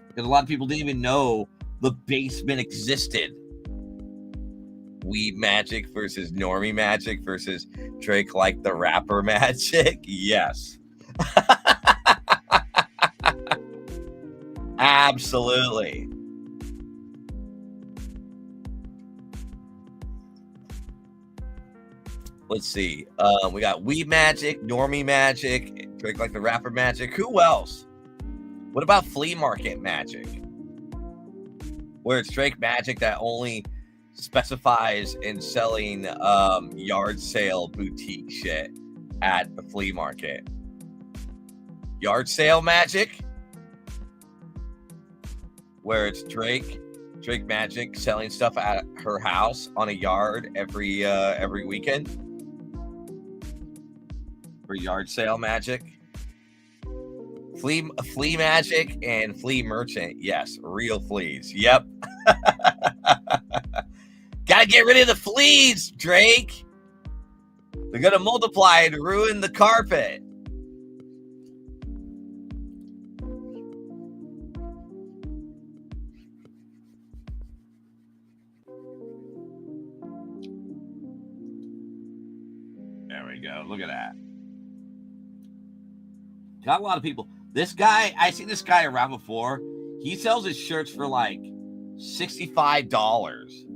Because a lot of people didn't even know the basement existed. Weeb Magic versus Normie Magic versus Drake like the rapper Magic. Yes. Absolutely. Let's see. We got Weeb Magic, Normie Magic, Drake like the rapper Magic. Who else? What about Flea Market Magic? Where it's Drake Magic that only specifies in selling yard sale boutique shit at the flea market. Yard sale Magic, where it's Drake Magic selling stuff at her house on a yard every weekend for yard sale Magic. Flea Magic and Flea Merchant. Yes, real fleas. Yep. Gotta get rid of the fleas, Drake. They're gonna multiply and ruin the carpet. There we go. Look at that. Got a lot of people. This guy, I seen this guy around before. He sells his shirts for like $65.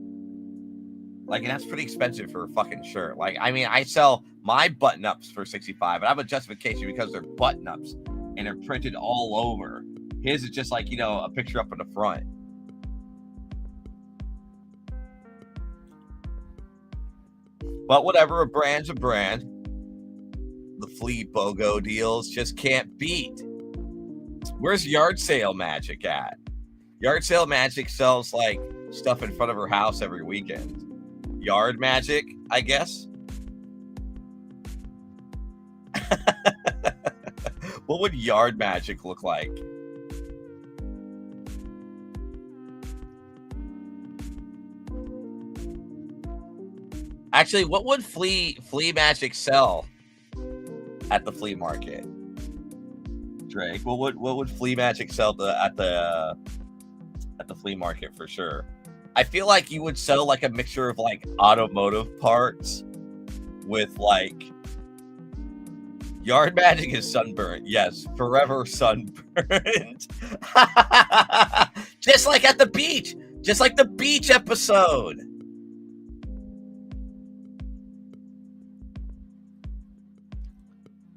Like, and that's pretty expensive for a fucking shirt. Like, I mean, I sell my button-ups for $65, but I have a justification because they're button-ups and they're printed all over. His is just like, a picture up in the front. But whatever, a brand's a brand. The Flea BOGO deals just can't beat. Where's Yard Sale Magic at? Yard Sale Magic sells like stuff in front of her house every weekend. Yard Magic, I guess. What would Yard Magic look like? Actually, what would Flea Magic sell at the flea market? Drake, what would Flea Magic sell at the flea market for sure? I feel like you would sell like a mixture of like automotive parts with like Yard Magic is sunburnt. Yes, forever sunburnt. Just like at the beach. Just like the beach episode.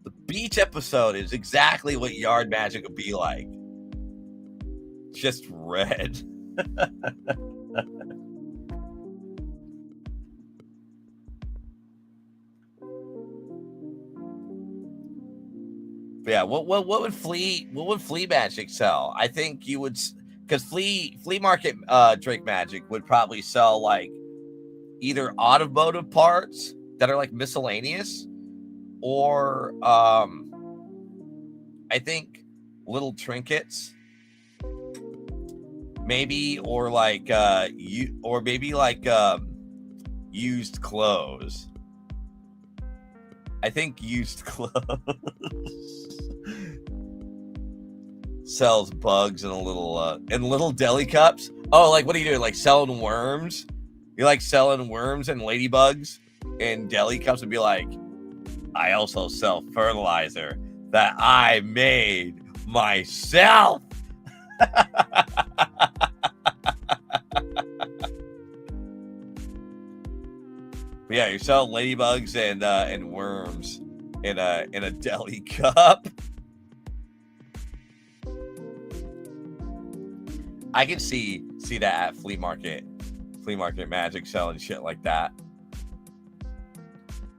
The beach episode is exactly what Yard Magic would be like. Just red. Yeah, what would Flea Magic sell? I think you would, because flea market Drake Magic would probably sell like either automotive parts that are like miscellaneous, or I think little trinkets, maybe, or like used clothes. I think used clothes sells bugs in little deli cups. Oh, like what are you doing? Like selling worms? You like selling worms and ladybugs in deli cups and be like, I also sell fertilizer that I made myself. Yeah, you sell ladybugs and worms in a deli cup. I can see that at flea market magic selling shit like that.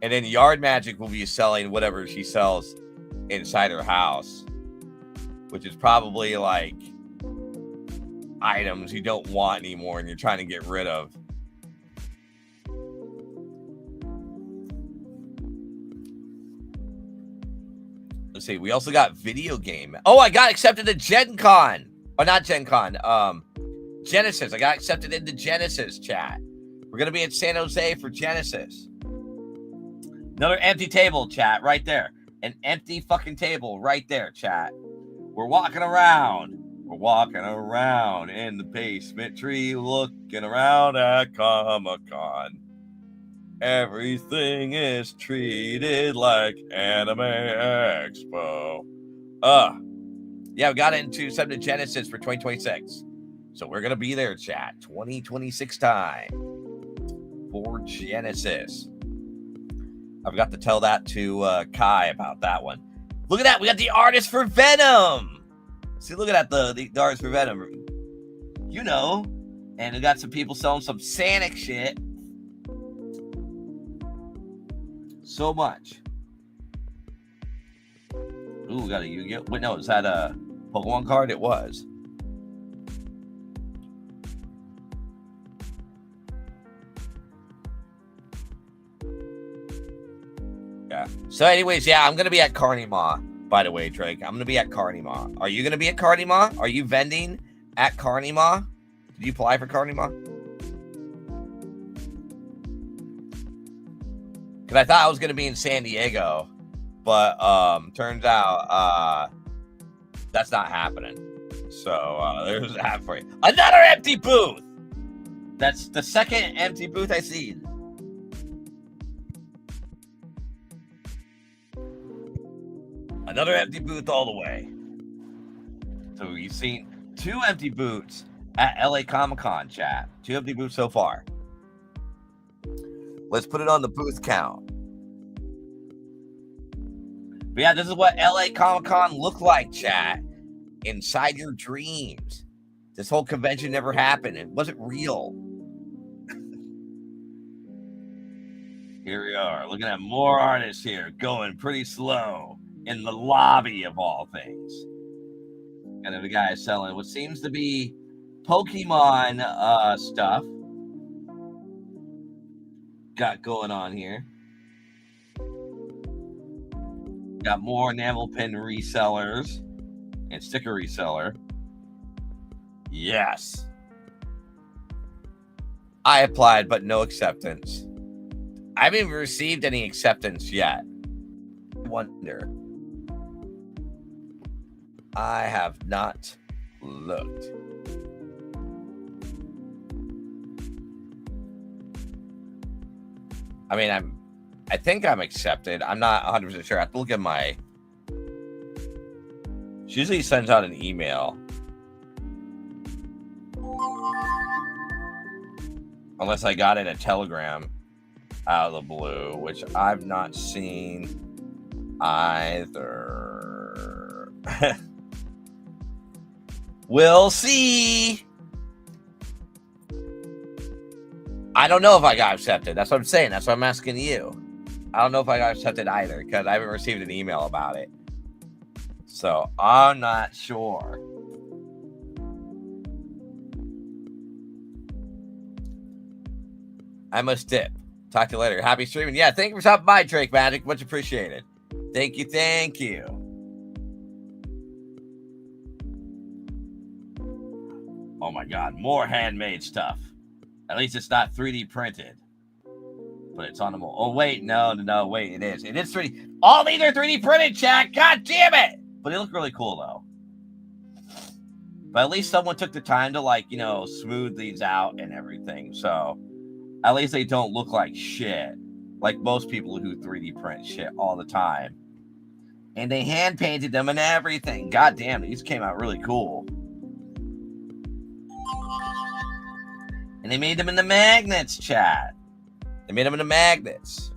And then Yard Magic will be selling whatever she sells inside her house, which is probably like items you don't want anymore and you're trying to get rid of. Let's see. We also got video game. Oh, I got accepted to Gen Con. Or not Gen Con. Genesis. I got accepted into Genesis, chat. We're going to be in San Jose for Genesis. Another empty table, chat, right there. An empty fucking table right there, chat. We're walking around. We're walking around in the basement tree, looking around at Comic-Con. Everything is treated like Anime Expo. Yeah, we got into something to Genesis for 2026. So we're going to be there, chat. 2026 time for Genesis. I forgot to tell that to Kai about that one. Look at that. We got the artist for Venom. See, look at that. The artist for Venom. You know. And we got some people selling some Sonic shit. So much. Ooh, we got a Yu-Gi-Oh! Wait, no, is that a Pokemon card? It was. Yeah. So anyways, yeah, I'm going to be at Carnima, by the way, Drake. I'm going to be at Carnima. Are you going to be at Carnima? Are you vending at Carnima? Did you apply for Carnima? Because I thought I was going to be in San Diego, but turns out that's not happening. So there's that for you. Another empty booth! That's the second empty booth I see. Another empty booth all the way. So you've seen 2 empty booths at LA Comic-Con, chat. 2 empty booths so far. Let's put it on the booth count. But yeah, this is what LA Comic-Con looked like, chat. Inside your dreams. This whole convention never happened. It wasn't real. Here we are, looking at more artists here, going pretty slow in the lobby of all things. And then the guy is selling what seems to be Pokemon stuff. Got going on here. Got more enamel pin resellers and sticker reseller. Yes. I applied, but no acceptance. I haven't even received any acceptance yet. Wonder. I have not looked. I mean, I think I'm accepted. I'm not 100% sure. I have to look at my... She usually sends out an email. Unless I got it a telegram out of the blue, which I've not seen either. We'll see. I don't know if I got accepted. That's what I'm saying. That's what I'm asking you. I don't know if I got accepted either because I haven't received an email about it. So I'm not sure. I must dip. Talk to you later. Happy streaming. Yeah, thank you for stopping by, Drake Magic. Much appreciated. Thank you. Thank you. Oh my God, more handmade stuff. At least it's not 3D printed. But it's on the mold. Oh, wait, no, wait, it is. It is 3D. All these are 3D printed, chat. God damn it. But they look really cool, though. But at least someone took the time to, like, you know, smooth these out and everything. So at least they don't look like shit. like most people who 3D print shit all the time. And they hand painted them and everything. God damn, these came out really cool. And they made them into magnets, chat. They made them into magnets.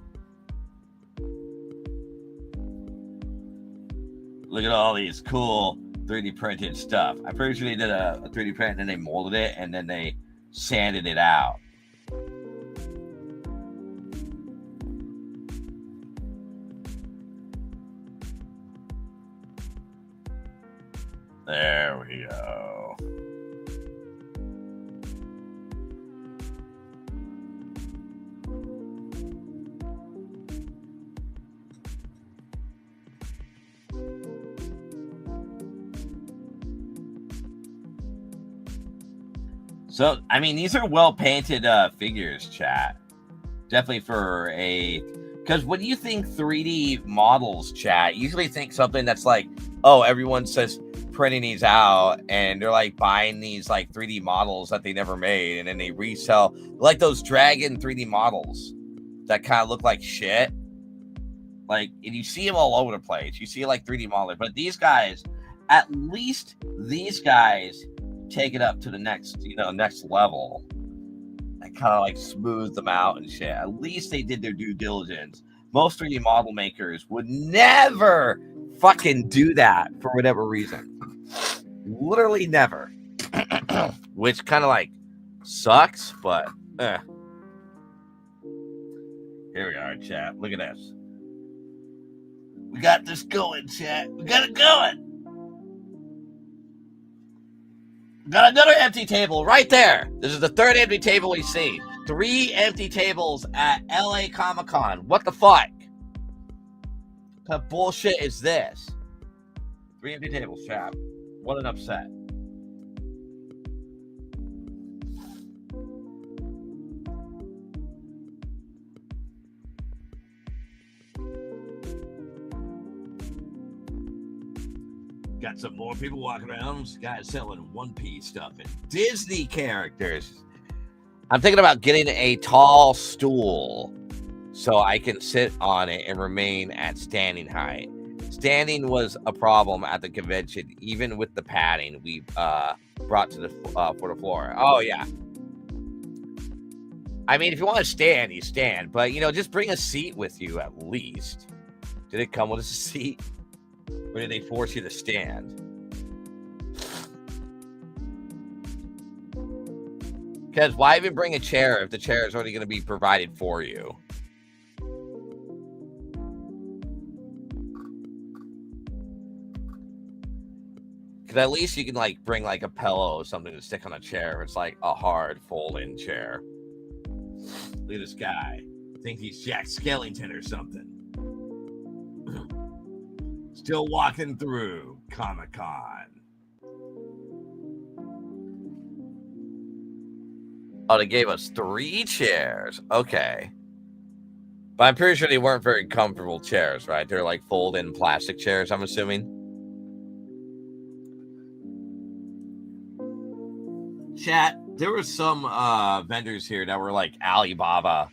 Look at all these cool 3D printed stuff. I'm pretty sure they did a 3D print and then they molded it and then they sanded it out. There we go. So, I mean, these are well painted figures, chat. Definitely for a... Because when you think 3D models, chat, you usually think something that's like, oh, everyone says printing these out and they're like buying these like 3D models that they never made and then they resell, like those dragon 3D models that kind of look like shit. Like, and you see them all over the place. You see like 3D modelers, but these guys, at least these guys take it up to the next, next level. And kind of like smooth them out and shit. At least they did their due diligence. Most 3D model makers would never fucking do that for whatever reason. Literally never. Which kind of like sucks, but here we are, chat. Look at this. We got this going, chat. We got it going. Got another empty table right there. This is the third empty table we've seen. 3 empty tables at LA Comic-Con. What the fuck? What kind of bullshit is this? 3 empty tables, chat. What an upset. Got some more people walking around. This guy's selling One Piece stuff and Disney characters. I'm thinking about getting a tall stool so I can sit on it and remain at standing height. Standing was a problem at the convention, even with the padding we brought to the for the floor. Oh yeah. I mean, if you want to stand, you stand, but just bring a seat with you at least. Did it come with a seat? Or did they force you to stand? Because why even bring a chair if the chair is already going to be provided for you? Because at least you can bring a pillow or something to stick on a chair. It's like a hard fold-in chair. Look at this guy. I think he's Jack Skellington or something. Still walking through Comic-Con. Oh, they gave us 3 chairs. Okay. But I'm pretty sure they weren't very comfortable chairs, right? They're like fold-in plastic chairs, I'm assuming. Chat, there were some vendors here that were like Alibaba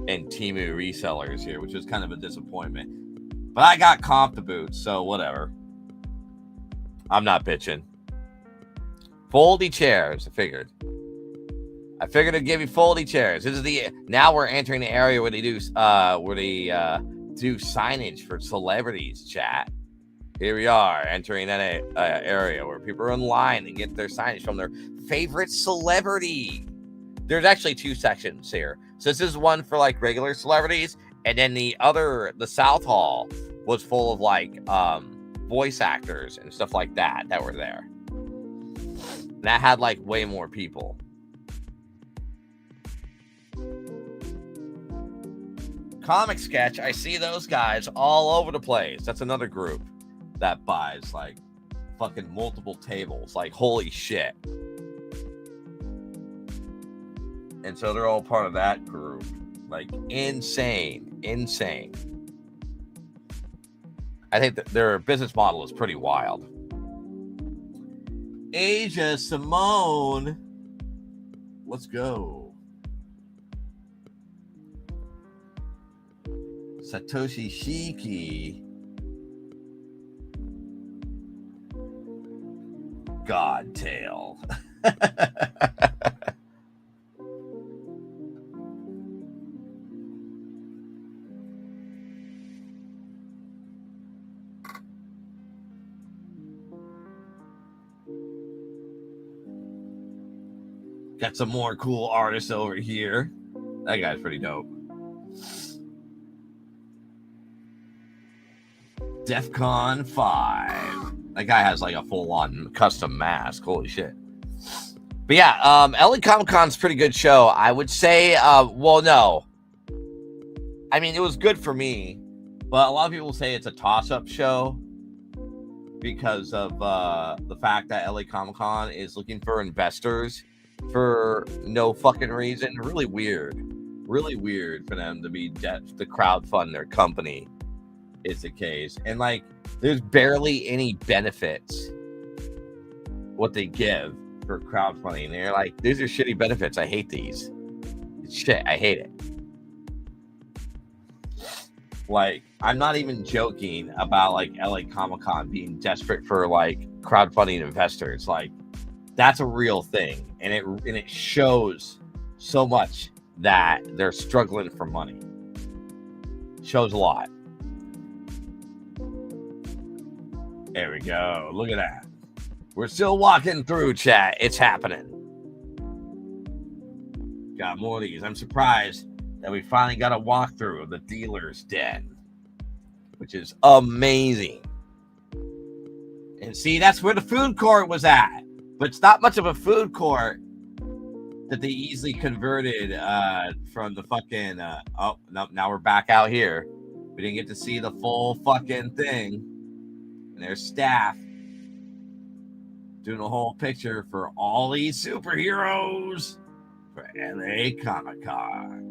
and Temu resellers here, which was kind of a disappointment. But I got comped the boots, so whatever. I'm not bitching. Foldy chairs, I figured it'd give you foldy chairs. This is now we're entering the area where they do signage for celebrities, chat. Here we are entering that area where people are in line and get their signage from their favorite celebrity. There's actually 2 sections here. So this is one for regular celebrities. And then the South Hall was full of voice actors and stuff like that were there. And that had way more people. Comic Sketch, I see those guys all over the place. That's another group that buys fucking multiple tables. Holy shit. And so they're all part of that group. Insane. I think that their business model is pretty wild. Asia Simone, let's go. Satoshi Shiki. Godtail. Got some more cool artists over here. That guy's pretty dope. DEFCON 5. That guy has like a full-on custom mask. Holy shit. But yeah, LA Comic Con's a pretty good show. I would say, well, no. I mean, it was good for me, but a lot of people say it's a toss-up show because of the fact that LA Comic Con is looking for investors for no fucking reason. Really weird for them to be to crowdfund their company is the case. And like, there's barely any benefits what they give for crowdfunding. They're like, these are shitty benefits. I hate these. It's shit. I hate it. Like, I'm not even joking about like LA Comic Con being desperate for like crowdfunding investors. Like, that's a real thing, and it shows so much that they're struggling for money. Shows a lot. There we go. Look at that. We're still walking through, chat. It's happening. Got more of these. I'm surprised that we finally got a walkthrough of the dealer's den, which is amazing. And see, that's where the food court was at. But it's not much of a food court that they easily converted from the fucking... oh, no, now we're back out here. We didn't get to see the full fucking thing. And there's staff doing a whole picture for all these superheroes for LA Comic Con.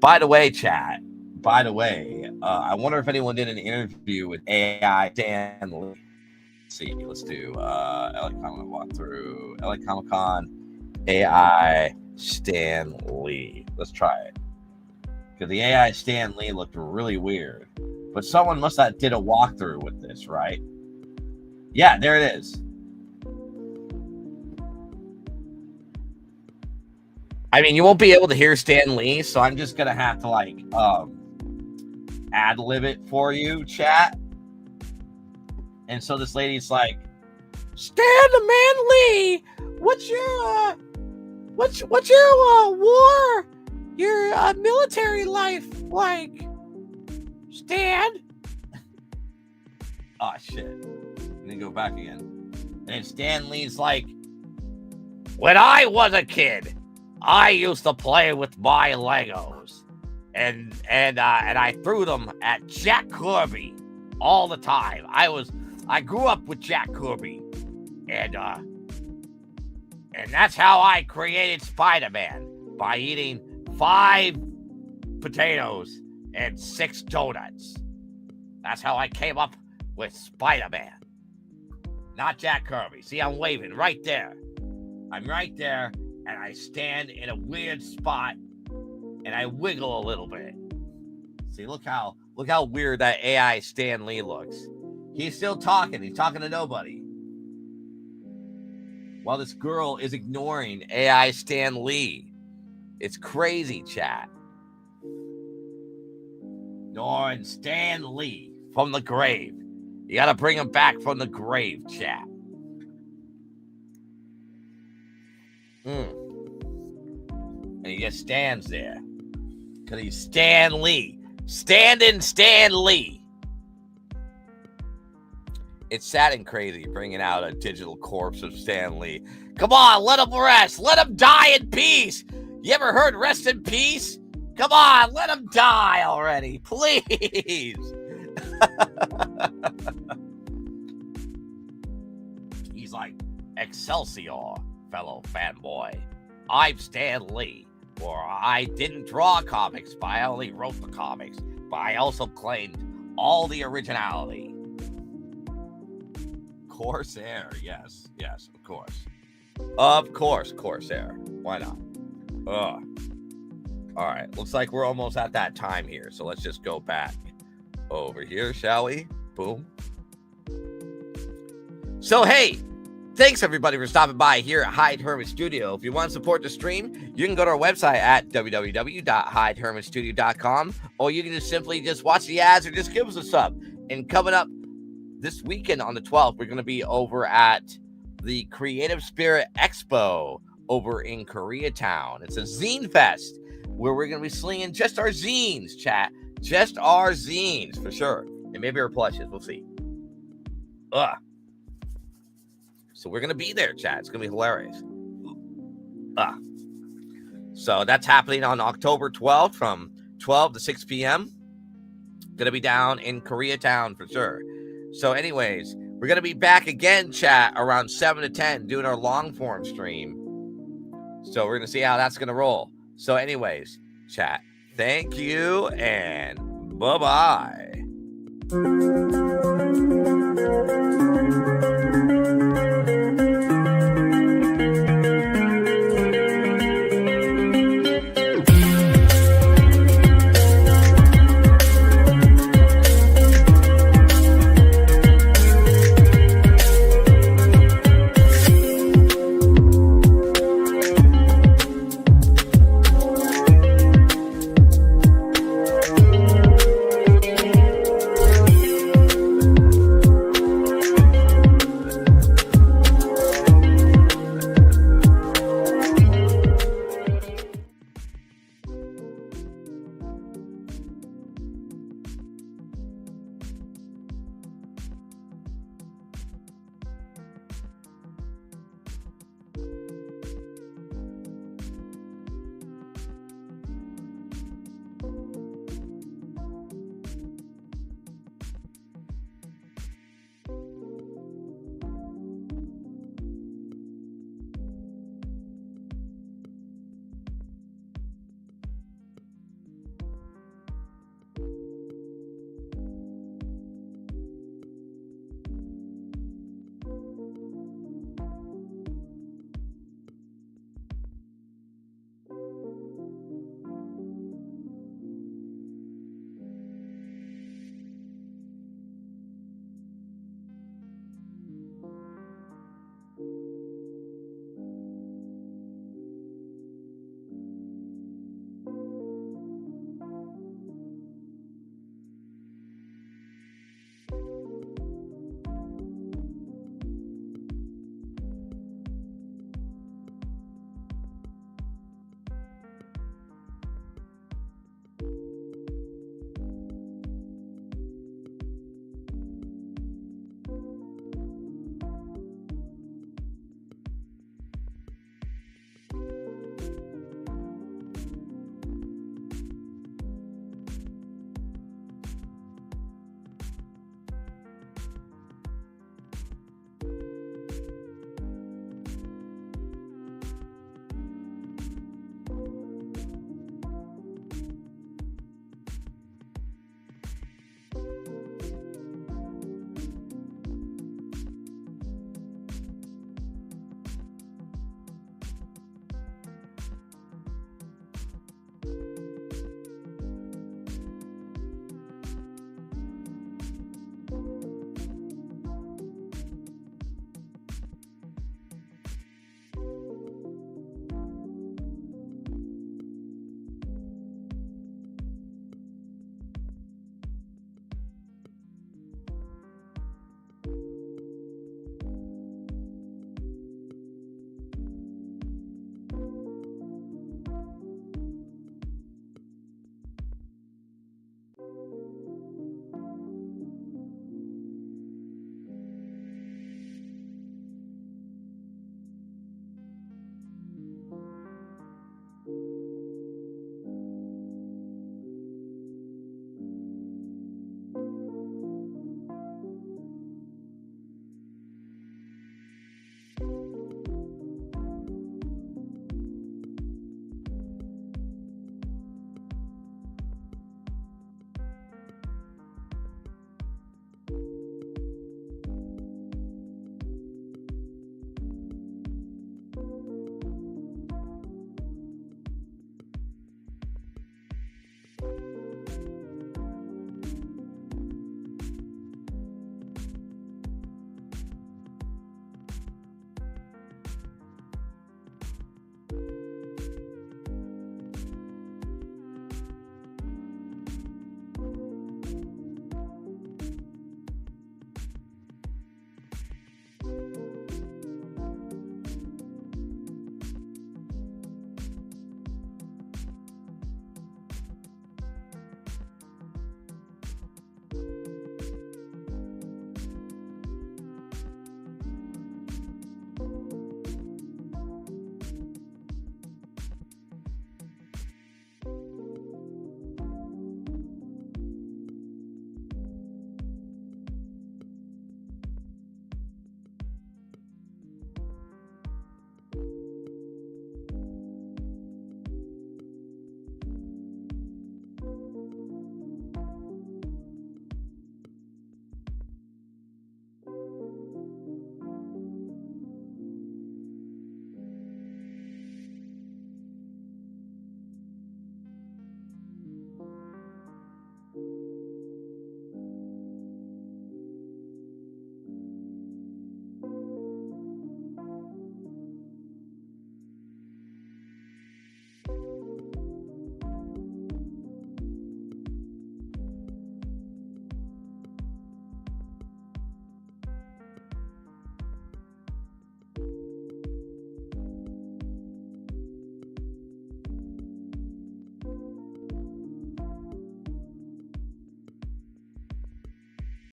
By the way, chat, I wonder if anyone did an interview with AI Stan Lee. See, let's do LA Comic walkthrough. LA Comic Con AI Stan Lee. Let's try it. Because the AI Stan Lee looked really weird. But someone must have did a walkthrough with this, right? Yeah, there it is. I mean, you won't be able to hear Stan Lee, so I'm just gonna have to like ad-lib it for you, chat. And so this lady's like, Stan the Man Lee, what's your war, your military life like, Stan? Oh shit. And then go back again. And Stan Lee's like, when I was a kid, I used to play with my Legos, and I threw them at Jack Kirby all the time. I grew up with Jack Kirby, and that's how I created Spider-Man, by eating 5 potatoes and 6 donuts. That's how I came up with Spider-Man, not Jack Kirby. See, I'm waving right there. I'm right there, and I stand in a weird spot, and I wiggle a little bit. See, look how weird that AI Stan Lee looks. He's still talking. He's talking to nobody. While this girl is ignoring AI Stan Lee. It's crazy, chat. Ignoring Stan Lee from the grave. You gotta bring him back from the grave, chat. And he just stands there. Because he's Stan Lee. Standing Stan Lee. It's sad and crazy bringing out a digital corpse of Stan Lee. Come on, let him rest. Let him die in peace. You ever heard rest in peace? Come on, let him die already, please. He's like, Excelsior, fellow fanboy. I'm Stan Lee. Or I didn't draw comics, but I only wrote the comics. But I also claimed all the originality. Corsair, yes, of course. Of course, Corsair. Why not? All right, looks like we're almost at that time here. So let's just go back over here, shall we? Boom. So, hey, thanks everybody for stopping by here at Hyde Hermit Studio. If you want to support the stream, you can go to our website at www.hydehermitstudio.com, or you can just simply watch the ads or just give us a sub. And coming up this weekend on the 12th, we're going to be over at the Creative Spirit Expo over in Koreatown. It's a zine fest where we're going to be slinging just our zines, chat. Just our zines, for sure. And maybe our plushes. We'll see. So we're going to be there, chat. It's going to be hilarious. So that's happening on October 12th from 12 to 6 p.m. Going to be down in Koreatown for sure. So anyways, we're going to be back again, chat, around 7 to 10 doing our long form stream. So we're going to see how that's going to roll. So anyways, chat, thank you and bye-bye.